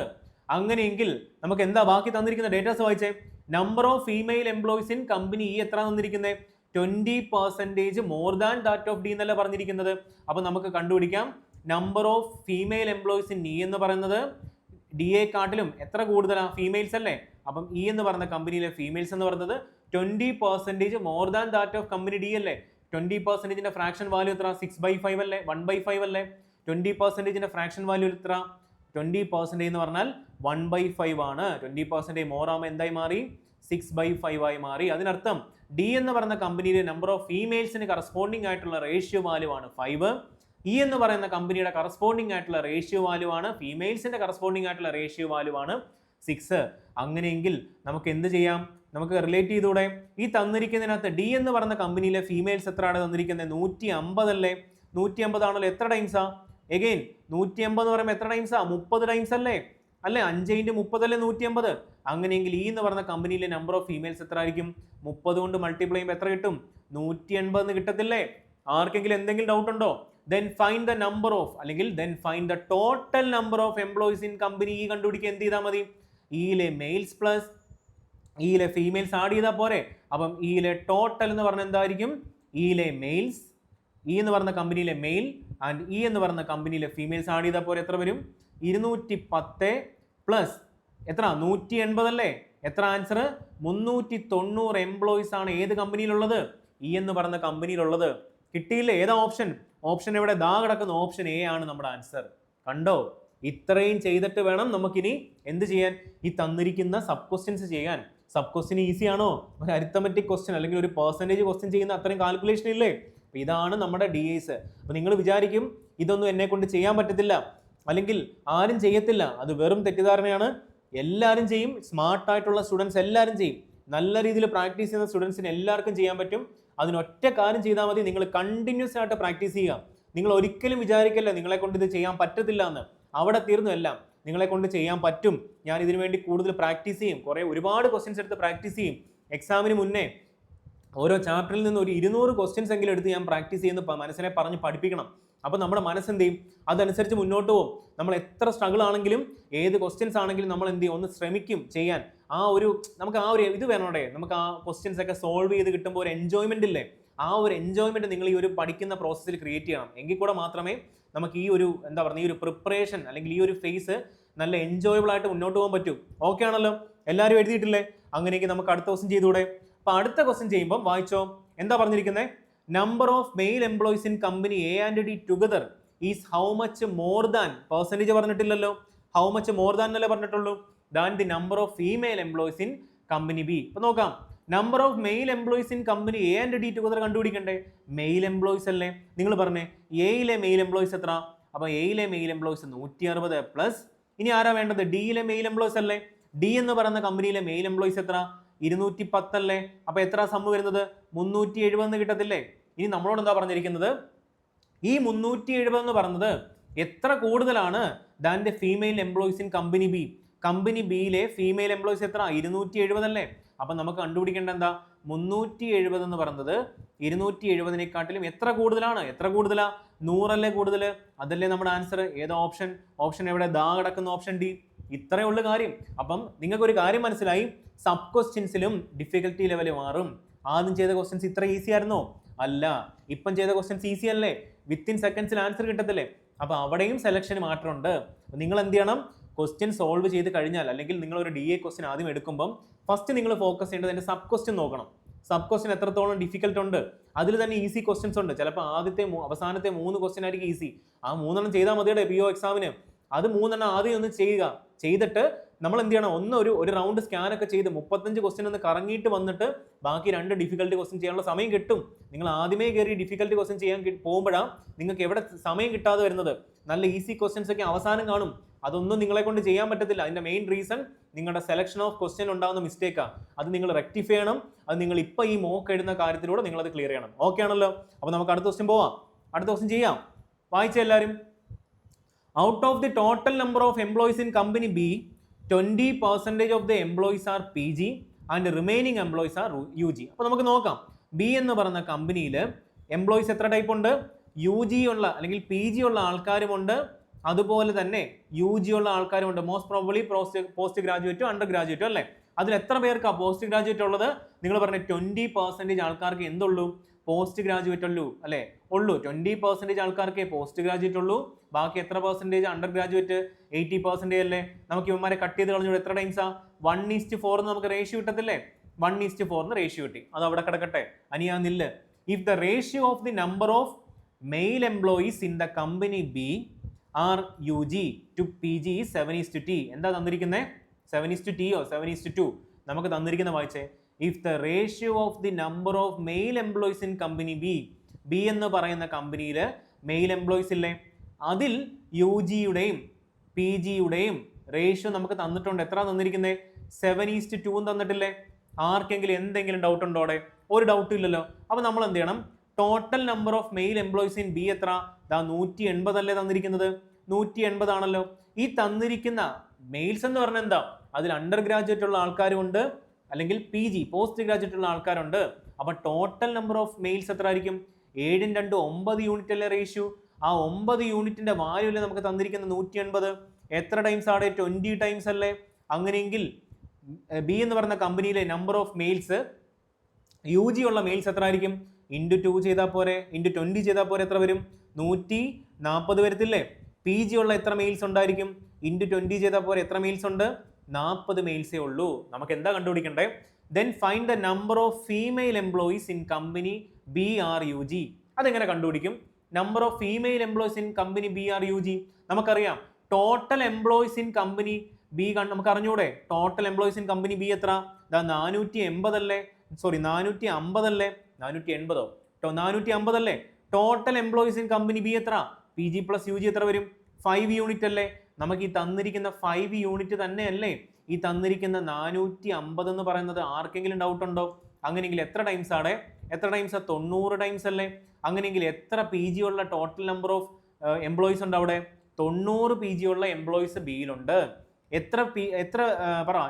അങ്ങനെയെങ്കിൽ നമുക്ക് എന്താ ബാക്കി തന്നിരിക്കുന്ന ഡേറ്റാസ് വായിച്ചേ. Number of female employees in company E എത്ര തന്നിരിക്കുന്നത്? 20% more than that of D എന്നല്ല പറഞ്ഞിരിക്കുന്നത്. അപ്പൊ നമുക്ക് കണ്ടുപിടിക്കാം number of female employees in E എന്ന് പറയുന്നത് ഡി എ കാട്ടിലും എത്ര കൂടുതലാണ്? ഫീമെയിൽസ് അല്ലേ? അപ്പം ഇ എന്ന് പറയുന്ന കമ്പനിയിലെ ഫീമെയിൽസ് എന്ന് പറയുന്നത് 20% more than that of company D അല്ലേ? 20%ന്റെ ഫ്രാക്ഷൻ വാല്യൂ എത്ര? 6/5 അല്ലേ? 1/5 അല്ലേ? 20%ന്റെ ഫ്രാക്ഷൻ വാല്യൂ എത്ര? 20% എന്ന് പറഞ്ഞാൽ 1/5 ആണ്. 20% മോർ ആകുമ്പോൾ എന്തായി മാറി? 6/5 ആയി മാറി. അതിനർത്ഥം ഡി എന്ന് പറയുന്ന കമ്പനിയിലെ നമ്പർ ഓഫ് ഫീമെയിൽസിന് കറസ്പോണ്ടിങ് ആയിട്ടുള്ള റേഷ്യോ വാല്യൂ ആണ് 5. ഇ എന്ന് പറയുന്ന കമ്പനിയുടെ കറസ്പോണ്ടിങ് ആയിട്ടുള്ള റേഷ്യോ വാല്യൂ ആണ്, ഫീമെയിൽസിന്റെ കറസ്പോണ്ടിങ് ആയിട്ടുള്ള റേഷ്യോ വാല്യൂ ആണ് 6. അങ്ങനെയെങ്കിൽ നമുക്ക് എന്ത് ചെയ്യാം? നമുക്ക് റിലേറ്റ് ചെയ്തൂടെ? ഈ തന്നിരിക്കുന്നതിനകത്ത് ഡി എന്ന് പറയുന്ന കമ്പനിയിലെ ഫീമെയിൽസ് എത്രയാണ് തന്നിരിക്കുന്നത്? 150 അല്ലേ? 150 ആണല്ലോ. എത്ര ടൈംസാ? എഗെയിൻ 150 എന്ന് പറയുമ്പോൾ എത്ര ടൈംസാ? 30 ടൈംസ് അല്ലേ? 5 × 30 അല്ലേ 150. അങ്ങനെയെങ്കിൽ ഈ എന്ന് പറഞ്ഞ കമ്പനിയിലെ നമ്പർ ഓഫ് ഫീമെയിൽസ് എത്ര ആയിരിക്കും? 30 കൊണ്ട് മൾട്ടിപ്ലൈ ചെയ്യുമ്പോൾ എത്ര കിട്ടും? 180 എന്ന് കിട്ടത്തില്ലേ? ആർക്കെങ്കിലും എന്തെങ്കിലും ഡൗട്ട് ഉണ്ടോ? then find the number of അല്ലെങ്കിൽ then find the total number of employees in company E കണ്ടുപിടിക്കാൻ എന്ത് ചെയ്താൽ മതി? ഇയിലെ മെയിൽസ് പ്ലസ് ഇയിലെ ഫീമെയിൽസ് ആഡ് ചെയ്താൽ പോരെ. അപ്പം ഇയിലെ ടോട്ടൽ എന്ന് പറഞ്ഞാൽ എന്തായിരിക്കും? ഇയിലെ മെയിൽസ്, ഇ എന്ന് പറഞ്ഞ കമ്പനിയിലെ മെയിൽ ആൻഡ് ഇ എന്ന് പറഞ്ഞ കമ്പനിയിലെ ഫീമെയിൽസ് ആഡ് ചെയ്താൽ പോരെ. എത്ര വരും? 210 പ്ലസ് എത്ര? 180 അല്ലേ? എത്ര ആൻസർ? 390 എംപ്ലോയീസ് ആണ് ഏത് കമ്പനിയിലുള്ളത്? ഇ എന്ന് പറഞ്ഞ കമ്പനിയിലുള്ളത്. കിട്ടിയില്ലേ? ഏതാ ഓപ്ഷൻ? ഓപ്ഷൻ എവിടെ? ദാ കിടക്കുന്ന ഓപ്ഷൻ എ ആണ് നമ്മുടെ ആൻസർ. കണ്ടോ? ഇത്രയും ചെയ്തിട്ട് വേണം നമുക്കിനി എന്ത് ചെയ്യാൻ? ഈ തന്നിരിക്കുന്ന സബ് ക്വസ്റ്റ്യൻസ് ചെയ്യാൻ. സബ് ക്വസ്റ്റ്യൻ ഈസി ആണോ? ഒരു അരിത്തമെറ്റിക് ക്വസ്റ്റ്യൻ അല്ലെങ്കിൽ ഒരു പെർസെൻറ്റേജ് ക്വസ്റ്റ്യൻ ചെയ്യുന്ന അത്രയും കാൽക്കുലേഷൻ ഇല്ലേ? അപ്പോൾ ഇതാണ് നമ്മുടെ DIs. അപ്പോൾ നിങ്ങൾ വിചാരിക്കും ഇതൊന്നും എന്നെ കൊണ്ട് ചെയ്യാൻ പറ്റത്തില്ല, അല്ലെങ്കിൽ ആരും ചെയ്യത്തില്ല. അത് വെറും തെറ്റിദ്ധാരണയാണ്. എല്ലാവരും ചെയ്യും. സ്മാർട്ടായിട്ടുള്ള സ്റ്റുഡൻസ് എല്ലാവരും ചെയ്യും. നല്ല രീതിയിൽ പ്രാക്ടീസ് ചെയ്യുന്ന സ്റ്റുഡൻസിന് എല്ലാവർക്കും ചെയ്യാൻ പറ്റും. അതിനൊറ്റ കാര്യം ചെയ്താൽ മതി. നിങ്ങൾ കണ്ടിന്യൂസ് ആയിട്ട് പ്രാക്ടീസ് ചെയ്യുക. നിങ്ങൾ ഒരിക്കലും വിചാരിക്കല്ല നിങ്ങളെ കൊണ്ട് ഇത് ചെയ്യാൻ പറ്റത്തില്ല എന്ന്. അവിടെ തീർന്നു എല്ലാം. നിങ്ങളെ കൊണ്ട് ചെയ്യാൻ പറ്റും. ഞാൻ ഇതിനു വേണ്ടി കൂടുതൽ പ്രാക്ടീസ് ചെയ്യും. ഒരുപാട് ക്വസ്റ്റ്യൻസ് എടുത്ത് പ്രാക്ടീസ് ചെയ്യും. എക്സാമിന് മുന്നേ ഓരോ ചാപ്റ്ററിൽ നിന്ന് ഒരു 200 ക്വസ്റ്റ്യൻസ് എങ്കിലും എടുത്ത് ഞാൻ പ്രാക്ടീസ് ചെയ്യുന്ന മനസ്സിനെ പറഞ്ഞ് പഠിപ്പിക്കണം. അപ്പോൾ നമ്മുടെ മനസ്സെന്ത് ചെയ്യും? അതനുസരിച്ച് മുന്നോട്ട് പോകും. നമ്മൾ എത്ര സ്ട്രഗിൾ ആണെങ്കിലും ഏത് ക്വസ്റ്റ്യൻസ് ആണെങ്കിലും നമ്മൾ എന്ത് ചെയ്യും? ഒന്ന് ശ്രമിക്കും ചെയ്യാൻ. നമുക്ക് ആ ഒരു ഇത് വേണോടെ. നമുക്ക് ആ ക്വസ്റ്റ്യൻസ് ഒക്കെ സോൾവ് ചെയ്ത് കിട്ടുമ്പോൾ ഒരു എൻജോയ്മെന്റ് ഇല്ലേ? ആ ഒരു എൻജോയ്മെന്റ് നിങ്ങൾ ഈ ഒരു പഠിക്കുന്ന പ്രോസസ്സിൽ ക്രിയേറ്റ് ചെയ്യണം. എങ്കിൽ കൂടെ മാത്രമേ നമുക്ക് ഈ ഒരു ഈ ഒരു പ്രിപ്പറേഷൻ അല്ലെങ്കിൽ ഈ ഒരു ഫേസ് നല്ല എൻജോയബിൾ ആയിട്ട് മുന്നോട്ട് പോകാൻ പറ്റും. ഓക്കെ ആണല്ലോ? എല്ലാവരും എഴുതിയിട്ടില്ലേ? അങ്ങനെയെങ്കിൽ നമുക്ക് അടുത്ത ക്വസ്റ്റ്യൻ ചെയ്തുകൂടെ? അപ്പൊ അടുത്ത ക്വസ്റ്റ്യൻ ചെയ്യുമ്പോൾ വായിച്ചോ. എന്താ പറഞ്ഞിരിക്കുന്നത്? Number of male employees in company A and D together is how much more than, percentage പറഞ്ഞിട്ടില്ലല്ലോ, ഹൗ മച്ച് മോർ ദാൻ എന്നല്ലേ പറഞ്ഞിട്ടുള്ളൂ, than the number of female employees in company B. അപ്പൊ നോക്കാം, number of male employees in company A and D together കണ്ടുപിടിക്കണ്ടേ? Male employees അല്ലേ? നിങ്ങൾ പറഞ്ഞേ എയിലെ മെയിൽ എംപ്ലോയീസ് എത്ര? അപ്പൊ എയിലെ മെയിൽ എംപ്ലോയീസ് 160 പ്ലസ് ഇനി ആരാ വേണ്ടത്? ഡിയിലെ മെയിൽ എംപ്ലോയീസ് അല്ലേ? ഡി എന്ന് പറയുന്ന കമ്പനിയിലെ മെയിൽ എംപ്ലോയീസ് എത്ര? 210 അല്ലേ? അപ്പൊ എത്ര സമ്മ് വരുന്നത്? 370 കിട്ടത്തില്ലേ? ഇനി നമ്മളോട് എന്താ പറഞ്ഞിരിക്കുന്നത്? ഈ 370 എന്ന് പറഞ്ഞത് എത്ര കൂടുതലാണ് than the female employees in company B. Company ബിയിലെ ഫീമെയിൽ എംപ്ലോയീസ് എത്ര? 270 അല്ലേ? അപ്പൊ നമുക്ക് കണ്ടുപിടിക്കേണ്ട എന്താ? 370 എന്ന് പറയുന്നത് 270-നെക്കാട്ടിലും എത്ര കൂടുതലാണ്? എത്ര കൂടുതലാ? 100 അല്ലേ കൂടുതൽ? അതല്ലേ നമ്മുടെ ആൻസർ. ഏതാ ഓപ്ഷൻ? ഓപ്ഷൻ എവിടെ? ദാ കിടക്കുന്ന ഓപ്ഷൻ ഡി. ഇത്രയേ ഉള്ളു കാര്യം. അപ്പം നിങ്ങൾക്ക് ഒരു കാര്യം മനസ്സിലായി, സബ് ക്വസ്റ്റ്യൻസിലും ഡിഫിക്കൽറ്റി ലെവൽ മാറും. ആദ്യം ചെയ്ത ക്വസ്റ്റ്യൻസ് ഇത്ര ഈസി ആയിരുന്നോ? അല്ല. ഇപ്പം ചെയ്ത ക്വസ്റ്റ്യൻസ് ഈസി അല്ലേ? വിത്തിൻ സെക്കൻഡ്സിൽ ആൻസർ കിട്ടത്തില്ലേ? അപ്പൊ അവിടെയും സെലക്ഷൻ മാറ്റമുണ്ട്. നിങ്ങൾ എന്ത് ചെയ്യണം? ക്വസ്റ്റ്യൻ സോൾവ് ചെയ്ത് കഴിഞ്ഞാൽ, അല്ലെങ്കിൽ നിങ്ങൾ ഒരു DA ക്വസ്റ്റ്യൻ ആദ്യം എടുക്കുമ്പോൾ ഫസ്റ്റ് നിങ്ങൾ ഫോക്കസ് ചെയ്യേണ്ടത് അതിന്റെ സബ് ക്വസ്റ്റ്യൻ നോക്കണം. സബ് ക്വസ്റ്റ്യൻ എത്രത്തോളം ഡിഫിക്കൽട്ട് ഉണ്ട്. അതിൽ തന്നെ ഈസി ക്വസ്റ്റ്യൻസ് ഉണ്ട്. ചിലപ്പോൾ അവസാനത്തെ 3 ക്വസ്റ്റ്യൻ ആയിരിക്കും ഈസി. ആ 3 ചെയ്താൽ മതിയുടെ PO എക്സാമിന്. അത് 3 ആദ്യം ഒന്ന് ചെയ്യുക. ചെയ്തിട്ട് നമ്മൾ എന്ത് ചെയ്യണം? ഒരു റൗണ്ട് സ്കാൻ ഒക്കെ ചെയ്ത് 35 ക്വസ്റ്റ്യൻ ഒന്ന് കറങ്ങിയിട്ട് വന്നിട്ട് ബാക്കി 2 ഡിഫിക്കൽട്ടി ക്വസ്റ്റ്യൻ ചെയ്യാനുള്ള സമയം കിട്ടും. നിങ്ങൾ ആദ്യമേ കയറി ഡിഫിക്കൽട്ടി ക്വസ്റ്റ്യൻ ചെയ്യാൻ പോകുമ്പോഴാണ് നിങ്ങൾക്ക് എവിടെ സമയം കിട്ടാതെ വരുന്നത്. നല്ല ഈസി ക്വസ്റ്റ്യൻസ് ഒക്കെ അവസാനം കാണും. അതൊന്നും നിങ്ങളെ കൊണ്ട് ചെയ്യാൻ പറ്റത്തില്ല. അതിന്റെ മെയിൻ റീസൺ നിങ്ങളുടെ സെലക്ഷൻ ഓഫ് ക്വസ്റ്റ്യൻ ഉണ്ടാകുന്ന മിസ്റ്റേക്കാണ്. അത് നിങ്ങൾ റെക്ടിഫൈ ചെയ്യണം. അത് നിങ്ങൾ ഇപ്പൊ ഈ മോക്ക് എഴുതുന്ന കാര്യത്തിലൂടെ നിങ്ങൾ അത് ക്ലിയർ ചെയ്യണം. ഓക്കെ ആണല്ലോ? അപ്പൊ നമുക്ക് അടുത്ത ക്വസ്റ്റ്യൻ പോവാം. അടുത്ത ക്വസ്റ്റ്യൻ ചെയ്യാം. വായിച്ച എല്ലാവരും. Out of the total number of employees in company B, 20% of the employees R PG and remaining employees R UG. അപ്പൊ നമുക്ക് നോക്കാം. ബി എന്ന് പറയുന്ന കമ്പനിയിൽ എംപ്ലോയീസ് എത്ര ടൈപ്പ് ഉണ്ട്? UG ഉള്ള അല്ലെങ്കിൽ PG ഉള്ള ആൾക്കാരുമുണ്ട്, അതുപോലെ തന്നെ UG ഉള്ള ആൾക്കാരുമുണ്ട്. മോസ്റ്റ് പ്രോബബ്ലി പോസ്റ്റ് ഗ്രാജുവേറ്റോ അണ്ടർ ഗ്രാജുവേറ്റോ അല്ലേ? അതിൽ എത്ര പേർക്കാ പോസ്റ്റ് ഗ്രാജുവേറ്റ് ഉള്ളത്? നിങ്ങൾ പറഞ്ഞ 20% ആൾക്കാർക്ക് എന്തുള്ളൂ? പോസ്റ്റ് ഗ്രാജുവേറ്റ് ഉള്ളൂ അല്ലേ? ഉള്ളൂ. 20% ആൾക്കാർക്ക് പോസ്റ്റ് ഗ്രാജുവേറ്റ് ഉള്ളൂ. ബാക്കി എത്ര പെർസെൻറ്റേജ് അണ്ടർ ഗ്രാജുവേറ്റ്? 80% അല്ലേ? നമുക്ക് ഇവന്മാരെ കട്ട് ചെയ്ത് കളഞ്ഞു. എത്ര ടൈംസാ? 1:4 നമുക്ക് റേഷ്യോ കിട്ടത്തില്ലേ? 1:4 റേഷ്യോ കിട്ടി. അത് അവിടെ കിടക്കട്ടെ, അനിയാന്നില്ല. If the ratio of the number of male employees in the company B are UG to PG 7:T. എന്താ തന്നിരിക്കുന്നത്? 7:T ഓ 7:2? നമുക്ക് തന്നിരിക്കുന്ന വായിച്ചേ. If the ratio of the number of male employees in company B എന്ന് പറയുന്ന കമ്പനിയിൽ mail employees ഇല്ലേ, അതിൽ UG-യുടെയും PG-യുടെയും റേഷ്യോ നമുക്ക് തന്നിട്ടുണ്ട്. എത്ര തന്നിരിക്കുന്നത്? 7:2 തന്നിട്ടില്ലേ? ആർക്കെങ്കിലും എന്തെങ്കിലും ഡൗട്ട് ഉണ്ടോ അവിടെ? ഒരു ഡൗട്ടും ഇല്ലല്ലോ. അപ്പൊ നമ്മൾ എന്ത് ചെയ്യണം? Total number of male employees in B എത്ര? 180 അല്ലേ തന്നിരിക്കുന്നത്? 180 ആണല്ലോ. ഈ തന്നിരിക്കുന്ന മെയിൽസ് എന്ന് പറഞ്ഞാൽ എന്താ? അതിൽ അണ്ടർ ഗ്രാജുവേറ്റ് ഉള്ള ആൾക്കാരുണ്ട്, അല്ലെങ്കിൽ PG പോസ്റ്റ് ഗ്രാജുവേറ്റ് ഉള്ള ആൾക്കാരുണ്ട്. അപ്പൊ ടോട്ടൽ നമ്പർ ഓഫ് മെയിൽസ് എത്ര ആയിരിക്കും? 7 × 2 9 യൂണിറ്റ് അല്ലേ റേഷ്യോ? ആ 9 യൂണിറ്റിന്റെ വാല്യൂ അല്ലേ നമുക്ക് തന്നിരിക്കുന്ന 180? എത്ര ടൈംസ് ആണ്? 20 ടൈംസ് അല്ലേ? അങ്ങനെയെങ്കിൽ ബി എന്ന് പറയുന്ന കമ്പനിയിലെ നമ്പർ ഓഫ് മെയിൽസ്, UG ഉള്ള മെയിൽസ് എത്ര ആയിരിക്കും? × 2 ചെയ്താൽ പോരെ? × 20 ചെയ്താൽ പോരെ? എത്ര വരും? 140 വരത്തില്ലേ? PG ഉള്ള എത്ര മെയിൽസ് ഉണ്ടായിരിക്കും? × 20 ചെയ്താൽ പോരെ? എത്ര മെയിൽസ് ഉണ്ട്? 40 മെയിൽസേ ഉള്ളൂ. നമുക്ക് എന്താ കണ്ടുപിടിക്കണ്ടേ? Then find the number of female employees in company B are UG. അതെങ്ങനെ കണ്ടുപിടിക്കും? Number of female employees in company B are UG നമുക്കറിയാം. Total employees in company B നമുക്ക് അറിഞ്ഞൂടെ? Total employees in company B എത്ര? 480 അല്ലേ? Sorry 450 അല്ലേ? 480ഓ 450 അല്ലേ? Total employees in company B എത്ര? PG + UG എത്ര വരും? 5 യൂണിറ്റ് അല്ലേ? നമുക്ക് ഈ തന്നിരിക്കുന്ന 5 യൂണിറ്റ് തന്നെയല്ലേ ഈ തന്നിരിക്കുന്ന 450 എന്ന് പറയുന്നത്? ആർക്കെങ്കിലും ഡൗട്ട് ഉണ്ടോ? അങ്ങനെയെങ്കിൽ എത്ര ടൈംസ് ആണ്? എത്ര ടൈംസ്? 90 ടൈംസ് അല്ലേ? അങ്ങനെയെങ്കിൽ എത്ര PG ഉള്ള ടോട്ടൽ നമ്പർ ഓഫ് എംപ്ലോയീസ് ഉണ്ട് അവിടെ? 90 PG ഉള്ള എംപ്ലോയീസ് ബിയിലുണ്ട്. എത്ര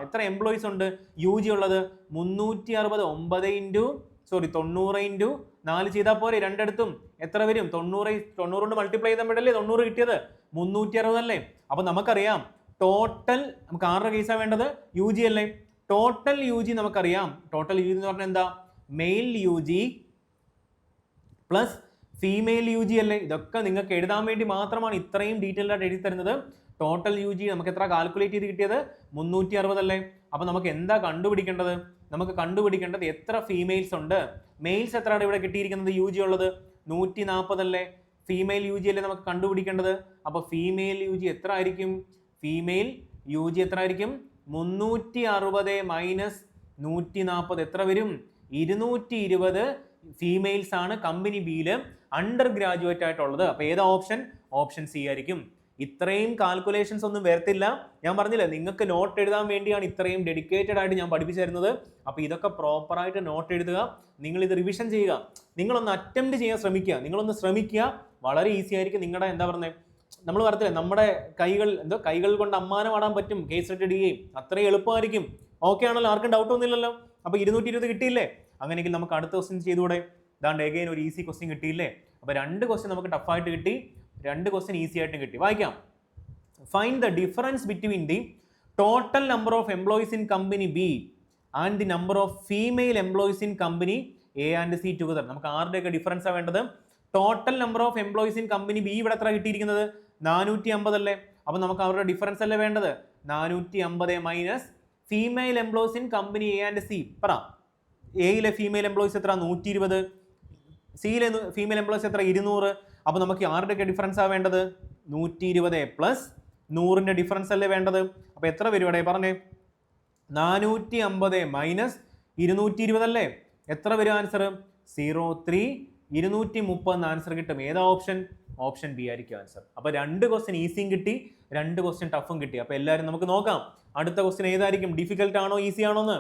എത്ര എംപ്ലോയീസ് ഉണ്ട് UG ഉള്ളത്? 360 90 × 4 ചെയ്താൽ പോരെ? രണ്ടിടത്തും എത്ര വരും? 90 കൊണ്ട് മൾട്ടിപ്ലൈ ചെയ്തപ്പോഴല്ലേ 90 കിട്ടിയത്? 360 അല്ലേ? അപ്പൊ നമുക്കറിയാം ടോട്ടൽ, നമുക്ക് ആരുടെ കേസാണ് വേണ്ടത്? UG അല്ലേ? ടോട്ടൽ UG നമുക്കറിയാം. ടോട്ടൽ UG എന്ന് പറഞ്ഞാൽ എന്താ? Male UG plus female UG അല്ലേ? ഇതൊക്കെ നിങ്ങൾക്ക് എഴുതാൻ വേണ്ടി മാത്രമാണ് ഇത്രയും ഡീറ്റെയിൽ ആയിട്ട് എഴുതി തരുന്നത്. ടോട്ടൽ UG നമുക്ക് എത്ര കാൽക്കുലേറ്റ് ചെയ്ത് കിട്ടിയത്? 360 അല്ലേ? അപ്പൊ നമുക്ക് എന്താ കണ്ടുപിടിക്കേണ്ടത്? നമുക്ക് കണ്ടുപിടിക്കേണ്ടത് എത്ര ഫീമെയിൽസ് ഉണ്ട്. മെയിൽസ് എത്രയാണ് ഇവിടെ കിട്ടിയിരിക്കുന്നത്? UG ഉള്ളത് 140 അല്ലേ? ഫീമെയിൽ UG അല്ലേ നമുക്ക് കണ്ടുപിടിക്കേണ്ടത്? അപ്പൊ ഫീമെയിൽ UG എത്ര ആയിരിക്കും? ഫീമെയിൽ UG എത്ര ആയിരിക്കും? 360 - 140 എത്ര വരും? 220 ഫീമെയിൽസ് ആണ് കമ്പനി ബിയിൽ അണ്ടർ ഗ്രാജുവേറ്റ് ആയിട്ടുള്ളത്. അപ്പൊ ഏതാ ഓപ്ഷൻ? ഓപ്ഷൻ സി ആയിരിക്കും. ഇത്രയും കാൽക്കുലേഷൻസ് ഒന്നും വരത്തില്ല. ഞാൻ പറഞ്ഞില്ലേ നിങ്ങൾക്ക് നോട്ട് എഴുതാൻ വേണ്ടിയാണ് ഇത്രയും ഡെഡിക്കേറ്റഡ് ആയിട്ട് ഞാൻ പഠിപ്പിച്ചു തരുന്നത്. അപ്പോൾ ഇതൊക്കെ പ്രോപ്പറായിട്ട് നോട്ട് എഴുതുക, നിങ്ങൾ ഇത് റിവിഷൻ ചെയ്യുക, നിങ്ങളൊന്ന് അറ്റംപ്റ്റ് ചെയ്യാൻ ശ്രമിക്കുക, നിങ്ങളൊന്ന് ശ്രമിക്കുക, വളരെ ഈസി ആയിരിക്കും. നിങ്ങളുടെ എന്താ പറയുന്നത്, നമ്മൾ പറയത്തില്ലേ നമ്മുടെ കൈകൾ കൊണ്ട് അമ്മാനം ആടാൻ പറ്റും കേസ് സ്റ്റഡി DA, അത്രയും എളുപ്പമായിരിക്കും. ഓക്കെ ആണല്ലോ, ആർക്കും ഡൗട്ട് ഒന്നുമില്ലല്ലോ. അപ്പോൾ 220 കിട്ടിയില്ലേ? അങ്ങനെയെങ്കിൽ നമുക്ക് അടുത്ത ക്വസ്റ്റ്യൻ ചെയ്തുകൂടെ? ദാണ്ട് എഗെയിൻ ഒരു ഈസി ക്വസ്റ്റ്യൻ കിട്ടിയില്ലേ? അപ്പോൾ 2 ക്വസ്റ്റ്യൻ നമുക്ക് ടഫായിട്ട് കിട്ടി, 2 ക്വസ്റ്റ്യൻ ഈസി ആയിട്ടും കിട്ടി. വായിക്കാം. Find the difference between the total number of employees in company B and the number of female employees in company A and C together. നമുക്ക് ആരുടെയൊക്കെ ഡിഫറൻസാണ് വേണ്ടത്? Total number of employees in company B ഇവിടെ എത്ര കിട്ടിയിരിക്കുന്നത്? 450 അല്ലേ? അപ്പോൾ നമുക്ക് അവരുടെ ഡിഫറൻസ് അല്ലേ വേണ്ടത്? 450 minus female employees in company A and C. പറ, എയിലെ ഫീമെയിൽ എംപ്ലോയീസ് എത്ര? 120. സിയിലെ ഫീമെയിൽ എംപ്ലോയീസ് എത്ര? 200. അപ്പോൾ നമുക്ക് ആരുടെയൊക്കെ ഡിഫറൻസാണ് വേണ്ടത്? 120 പ്ലസ് 100ന്റെ ഡിഫറൻസ് അല്ലേ വേണ്ടത്? അപ്പോൾ എത്ര വരും ഇവിടെ പറഞ്ഞേ? 450 മൈനസ് 220 അല്ലേ? എത്ര വരും ആൻസർ? 03 230 ആൻസർ കിട്ടും. ഏതാ ഓപ്ഷൻ? ഓപ്ഷൻ ബി ആയിരിക്കും ആൻസർ. അപ്പോൾ 2 ക്വസ്റ്റ്യൻ ഈസിയും കിട്ടി, 2 ക്വസ്റ്റ്യൻ ടഫും കിട്ടി. അപ്പോൾ എല്ലാവരും നമുക്ക് നോക്കാം അടുത്ത ക്വസ്റ്റ്യൻ ഏതായിരിക്കും, ഡിഫിക്കൽട്ട് ആണോ ഈസി ആണോ എന്ന്.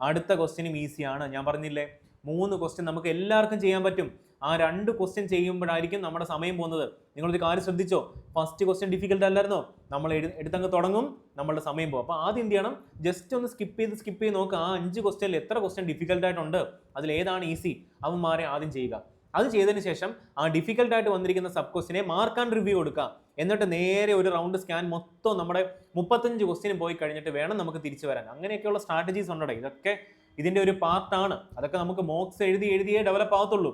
അടുത്ത ക്വസ്റ്റ്യനും ഈസിയാണ്. ഞാൻ പറഞ്ഞില്ലേ 3 ക്വസ്റ്റ്യൻ നമുക്ക് എല്ലാവർക്കും ചെയ്യാൻ പറ്റും. ആ 2 ക്വസ്റ്റ്യൻ ചെയ്യുമ്പോഴായിരിക്കും നമ്മുടെ സമയം പോകുന്നത്. നിങ്ങളൊരു കാര്യം ശ്രദ്ധിച്ചോ, ഫസ്റ്റ് ക്വസ്റ്റ്യൻ ഡിഫിക്കൽട്ട് അല്ലായിരുന്നോ? നമ്മൾ എടുത്തങ്ങ് തുടങ്ങും, നമ്മളുടെ സമയം പോകും. അപ്പോൾ ആദ്യം എന്ത് ചെയ്യണം, ജസ്റ്റ് ഒന്ന് സ്കിപ്പ് ചെയ്ത് നോക്കുക. ആ 5 ക്വസ്റ്റ്യനിൽ എത്ര ക്വസ്റ്റ്യൻ ഡിഫിക്കൽട്ടായിട്ടുണ്ട്, അതിൽ ഏതാണ് ഈസി, അവന്മാരെ ആദ്യം ചെയ്യുക. അത് ചെയ്തതിന് ശേഷം ആ ഡിഫിക്കൽട്ടായിട്ട് വന്നിരിക്കുന്ന സബ് ക്വസ്റ്റിനെ മാർക്ക് ആൻഡ് റിവ്യൂ കൊടുക്കുക. എന്നിട്ട് നേരെ ഒരു റൗണ്ട് സ്കാൻ മൊത്തം നമ്മുടെ 35 ക്വസ്റ്റിനും പോയി കഴിഞ്ഞിട്ട് വേണം നമുക്ക് തിരിച്ചു വരാൻ. അങ്ങനെയൊക്കെയുള്ള സ്ട്രാറ്റജീസ് ഉണ്ടോ? ഇതൊക്കെ ഇതിൻ്റെ ഒരു പാർട്ടാണ്. അതൊക്കെ നമുക്ക് മോക്സ് എഴുതിയേ ഡെവലപ്പ് ആകത്തുള്ളൂ.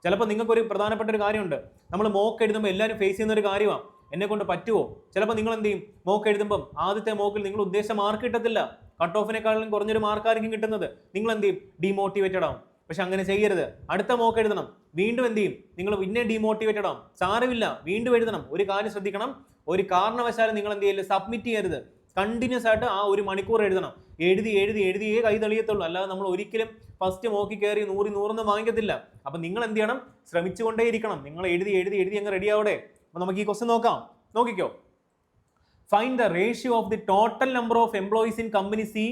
ചിലപ്പോൾ നിങ്ങൾക്കൊരു പ്രധാനപ്പെട്ട ഒരു കാര്യമുണ്ട്, നമ്മൾ മോക്ക് എഴുതുമ്പോൾ എല്ലാവരും ഫേസ് ചെയ്യുന്ന ഒരു കാര്യമാണ്, എന്നെ കൊണ്ട് പറ്റുമോ? ചിലപ്പോൾ നിങ്ങൾ എന്ത് ചെയ്യും, മോക്ക് എഴുതുമ്പം ആദ്യത്തെ മോക്കിൽ നിങ്ങൾ ഉദ്ദേശിച്ച മാർക്ക് കിട്ടത്തില്ല, കട്ട് ഓഫിനെക്കാളും കുറഞ്ഞൊരു മാർക്കായിരിക്കും കിട്ടുന്നത്. നിങ്ങൾ എന്ത് ചെയ്യും, ഡീമോട്ടിവേറ്റഡ് ആവും. പക്ഷെ അങ്ങനെ ചെയ്യരുത്. അടുത്ത മോക്ക് എഴുതണം, വീണ്ടും എന്ത് ചെയ്യും, നിങ്ങൾ പിന്നെ ഡീമോട്ടിവേറ്റഡ് ആവും. സാരമില്ല, വീണ്ടും എഴുതണം. ഒരു കാര്യം ശ്രദ്ധിക്കണം, ഒരു കാരണവശാലും നിങ്ങൾ എന്ത് ചെയ്യില്ല, സബ്മിറ്റ് ചെയ്യരുത്. കണ്ടിന്യൂസ് ആയിട്ട് ആ 1 മണിക്കൂർ എഴുതണം. എഴുതിയേ കൈ തെളിയത്തുള്ളൂ. അല്ലാതെ നമ്മൾ ഒരിക്കലും ഫസ്റ്റ് മോക്കി കയറി 100 വാങ്ങിക്കത്തില്ല. അപ്പം നിങ്ങൾ എന്ത് ചെയ്യണം, ശ്രമിച്ചുകൊണ്ടേയിരിക്കണം. നിങ്ങൾ എഴുതി അങ്ങ് റെഡി ആവട്ടെ. അപ്പം നമുക്ക് ഈ ക്വസ്റ്റ്യൻ നോക്കാം. നോക്കിക്കോ. Find the ratio of the total number of employees in company C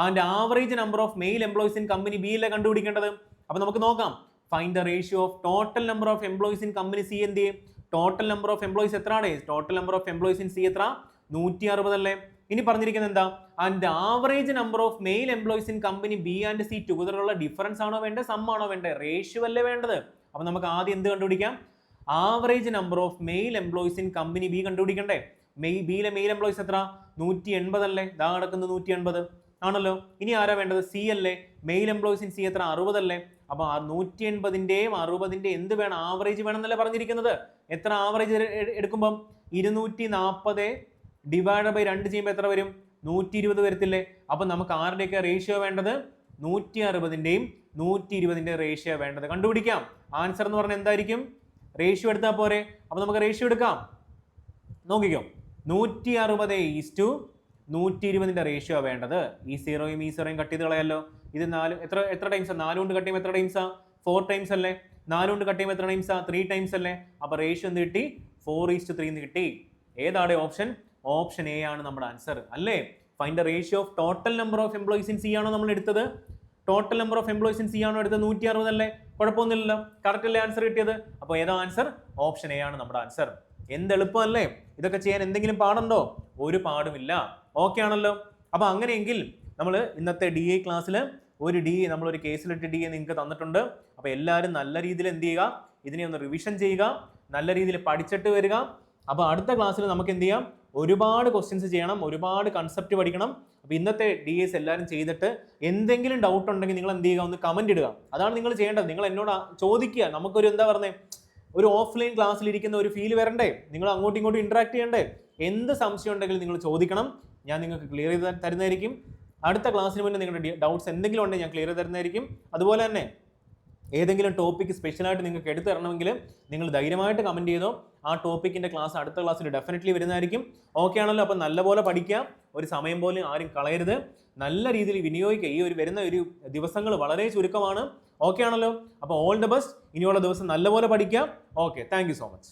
and average number of male employees in company B അല്ലേ കണ്ടുപിടിക്കേണ്ടത്. അപ്പം നമുക്ക് നോക്കാം. Find the ratio of total number of employees in company C. എന്ത് ചെയ്യും, total number of employees എത്രയാണ്? Total number of employees in C എത്ര? 160 അല്ലേ? ഇനി പറഞ്ഞിരിക്കുന്നത് എന്താ, and average number of male employees in company B and C ടുഗദറുള്ള difference ആണോ വേണ്ടത്, സം ആണോ വേണ്ടത്? റേഷ്യോ അല്ലേ വേണ്ടത്. അപ്പൊ നമുക്ക് ആദ്യം എന്ത് കണ്ടുപിടിക്കാം, average number of male employees in company B കണ്ടുപിടിക്കണ്ടേ. ബിയിലെ മെയിൽ എംപ്ലോയീസ് എത്ര? 180 അല്ലേ? ദാ കിടക്കുന്നത് 180 ആണല്ലോ. ഇനി ആരാ വേണ്ടത്? സി അല്ലേ? മെയിൽ എംപ്ലോയീസ് ഇൻ സി എത്ര? 60 അല്ലേ? അപ്പൊ 180ന്റെയും 60ന്റെയും എന്ത് വേണം, ആവറേജ് വേണം എന്നല്ലേ പറഞ്ഞിരിക്കുന്നത്. എത്ര ആവറേജ് എടുക്കുമ്പം 240 ഡിവൈഡ് ബൈ 2 ചെയ്യുമ്പോൾ എത്ര വരും? 120 വരത്തില്ലേ? അപ്പൊ നമുക്ക് ആരുടെയൊക്കെ റേഷ്യോ വേണ്ടത്? 160ന്റെയും 120ന്റെയും റേഷ്യോ വേണ്ടത്. കണ്ടുപിടിക്കാം. ആൻസർ എന്ന് പറഞ്ഞാൽ എന്തായിരിക്കും? റേഷ്യോ എടുത്താൽ പോരെ. അപ്പൊ നമുക്ക് റേഷ്യോ എടുക്കാം. നോക്കിക്കോ, 160:120ന്റെ റേഷ്യോ വേണ്ടത്. ഈ 0യും കട്ട് ചെയ്ത് കളയല്ലോ. ഇത് 4 എത്ര ടൈംസാ? 4 കൊണ്ട് കട്ട് ചെയ്യുമ്പോൾ എത്ര ടൈംസാ? 4 ടൈംസ് അല്ലേ? 4 കൊണ്ട് കട്ട് ചെയ്യുമ്പോൾ എത്ര ടൈംസാ? 3 ടൈംസ് അല്ലേ? അപ്പൊ റേഷ്യോ എന്ത് കിട്ടി? 4:3 എന്ന് കിട്ടി. ഏതാണ് ഓപ്ഷൻ? ഓപ്ഷൻ എ ആണ് നമ്മുടെ ആൻസർ അല്ലേ. Find the ratio of total number of employees in C ആണോ നമ്മൾ എടുത്തത്? Total number of employees in C ആണോ എടുത്തത്? 160 അല്ലേ? കുഴപ്പമൊന്നുമില്ലല്ലോ, കറക്റ്റ് അല്ലേ ആൻസർ കിട്ടിയത്. അപ്പോൾ ഏതാ ആൻസർ? ഓപ്ഷൻ എ ആണ് നമ്മുടെ ആൻസർ. എന്ത് എളുപ്പമല്ലേ? ഇതൊക്കെ ചെയ്യാൻ എന്തെങ്കിലും പാടുണ്ടോ? ഒരു പാടുമില്ല. ഓക്കെ ആണല്ലോ. അപ്പൊ അങ്ങനെയെങ്കിൽ നമ്മൾ ഇന്നത്തെ DA ക്ലാസ്സിൽ ഒരു DA, നമ്മളൊരു കേസിലിട്ട് DA നിങ്ങൾക്ക് തന്നിട്ടുണ്ട്. അപ്പൊ എല്ലാവരും നല്ല രീതിയിൽ എന്ത് ചെയ്യുക, ഇതിനെ ഒന്ന് റിവിഷൻ ചെയ്യുക, നല്ല രീതിയിൽ പഠിച്ചിട്ട് വരിക. അപ്പൊ അടുത്ത ക്ലാസ്സിൽ നമുക്ക് എന്ത് ചെയ്യാം, ഒരുപാട് ക്വസ്റ്റ്യൻസ് ചെയ്യണം, ഒരുപാട് കൺസെപ്റ്റ് പഠിക്കണം. അപ്പോൾ ഇന്നത്തെ DAs എല്ലാവരും ചെയ്തിട്ട് എന്തെങ്കിലും ഡൗട്ട് ഉണ്ടെങ്കിൽ നിങ്ങൾ എന്ത് ചെയ്യുക, ഒന്ന് കമന്റ് ഇടുക. അതാണ് നിങ്ങൾ ചെയ്യേണ്ടത്. നിങ്ങൾ എന്നോട് ചോദിക്കുക. നമുക്കൊരു എന്താ പറയുന്നത്, ഒരു ഓഫ്ലൈൻ ക്ലാസ്സിൽ ഇരിക്കുന്ന ഒരു ഫീൽ വരണ്ടേ? നിങ്ങൾ അങ്ങോട്ടും ഇങ്ങോട്ടും ഇന്ററാക്ട് ചെയ്യണ്ടേ? എന്ത് സംശയം ഉണ്ടെങ്കിലും നിങ്ങൾ ചോദിക്കണം, ഞാൻ നിങ്ങൾക്ക് ക്ലിയർ ചെയ്ത് തരുന്നതായിരിക്കും. അടുത്ത ക്ലാസ്സിന് മുന്നേ നിങ്ങളുടെ ഡൗട്ട്സ് എന്തെങ്കിലും ഉണ്ടെങ്കിൽ ഞാൻ ക്ലിയർ ചെയ്ത് തരുന്നതായിരിക്കും. അതുപോലെ തന്നെ ഏതെങ്കിലും ടോപ്പിക്ക് സ്പെഷ്യലായിട്ട് നിങ്ങൾക്ക് എടുത്തു തരണമെങ്കിൽ നിങ്ങൾ ധൈര്യമായിട്ട് കമൻറ്റ് ചെയ്തോ. ആ ടോപ്പിക്കിൻ്റെ ക്ലാസ് അടുത്ത ക്ലാസ്സിൽ ഡെഫിനറ്റ്ലി വരുന്നതായിരിക്കും. ഓക്കെ ആണല്ലോ. അപ്പം നല്ലപോലെ പഠിക്കുക, ഒരു സമയം പോലും ആരും കളയരുത്, നല്ല രീതിയിൽ വിനിയോഗിക്കുക. ഈ വരുന്ന ഒരു ദിവസങ്ങൾ വളരെ ചുരുക്കമാണ്. ഓക്കെ ആണല്ലോ. അപ്പോൾ ഓൾ ദ ബെസ്റ്റ്. ഇനിയുള്ള ദിവസം നല്ലപോലെ പഠിക്കുക. Okay, thank you so much.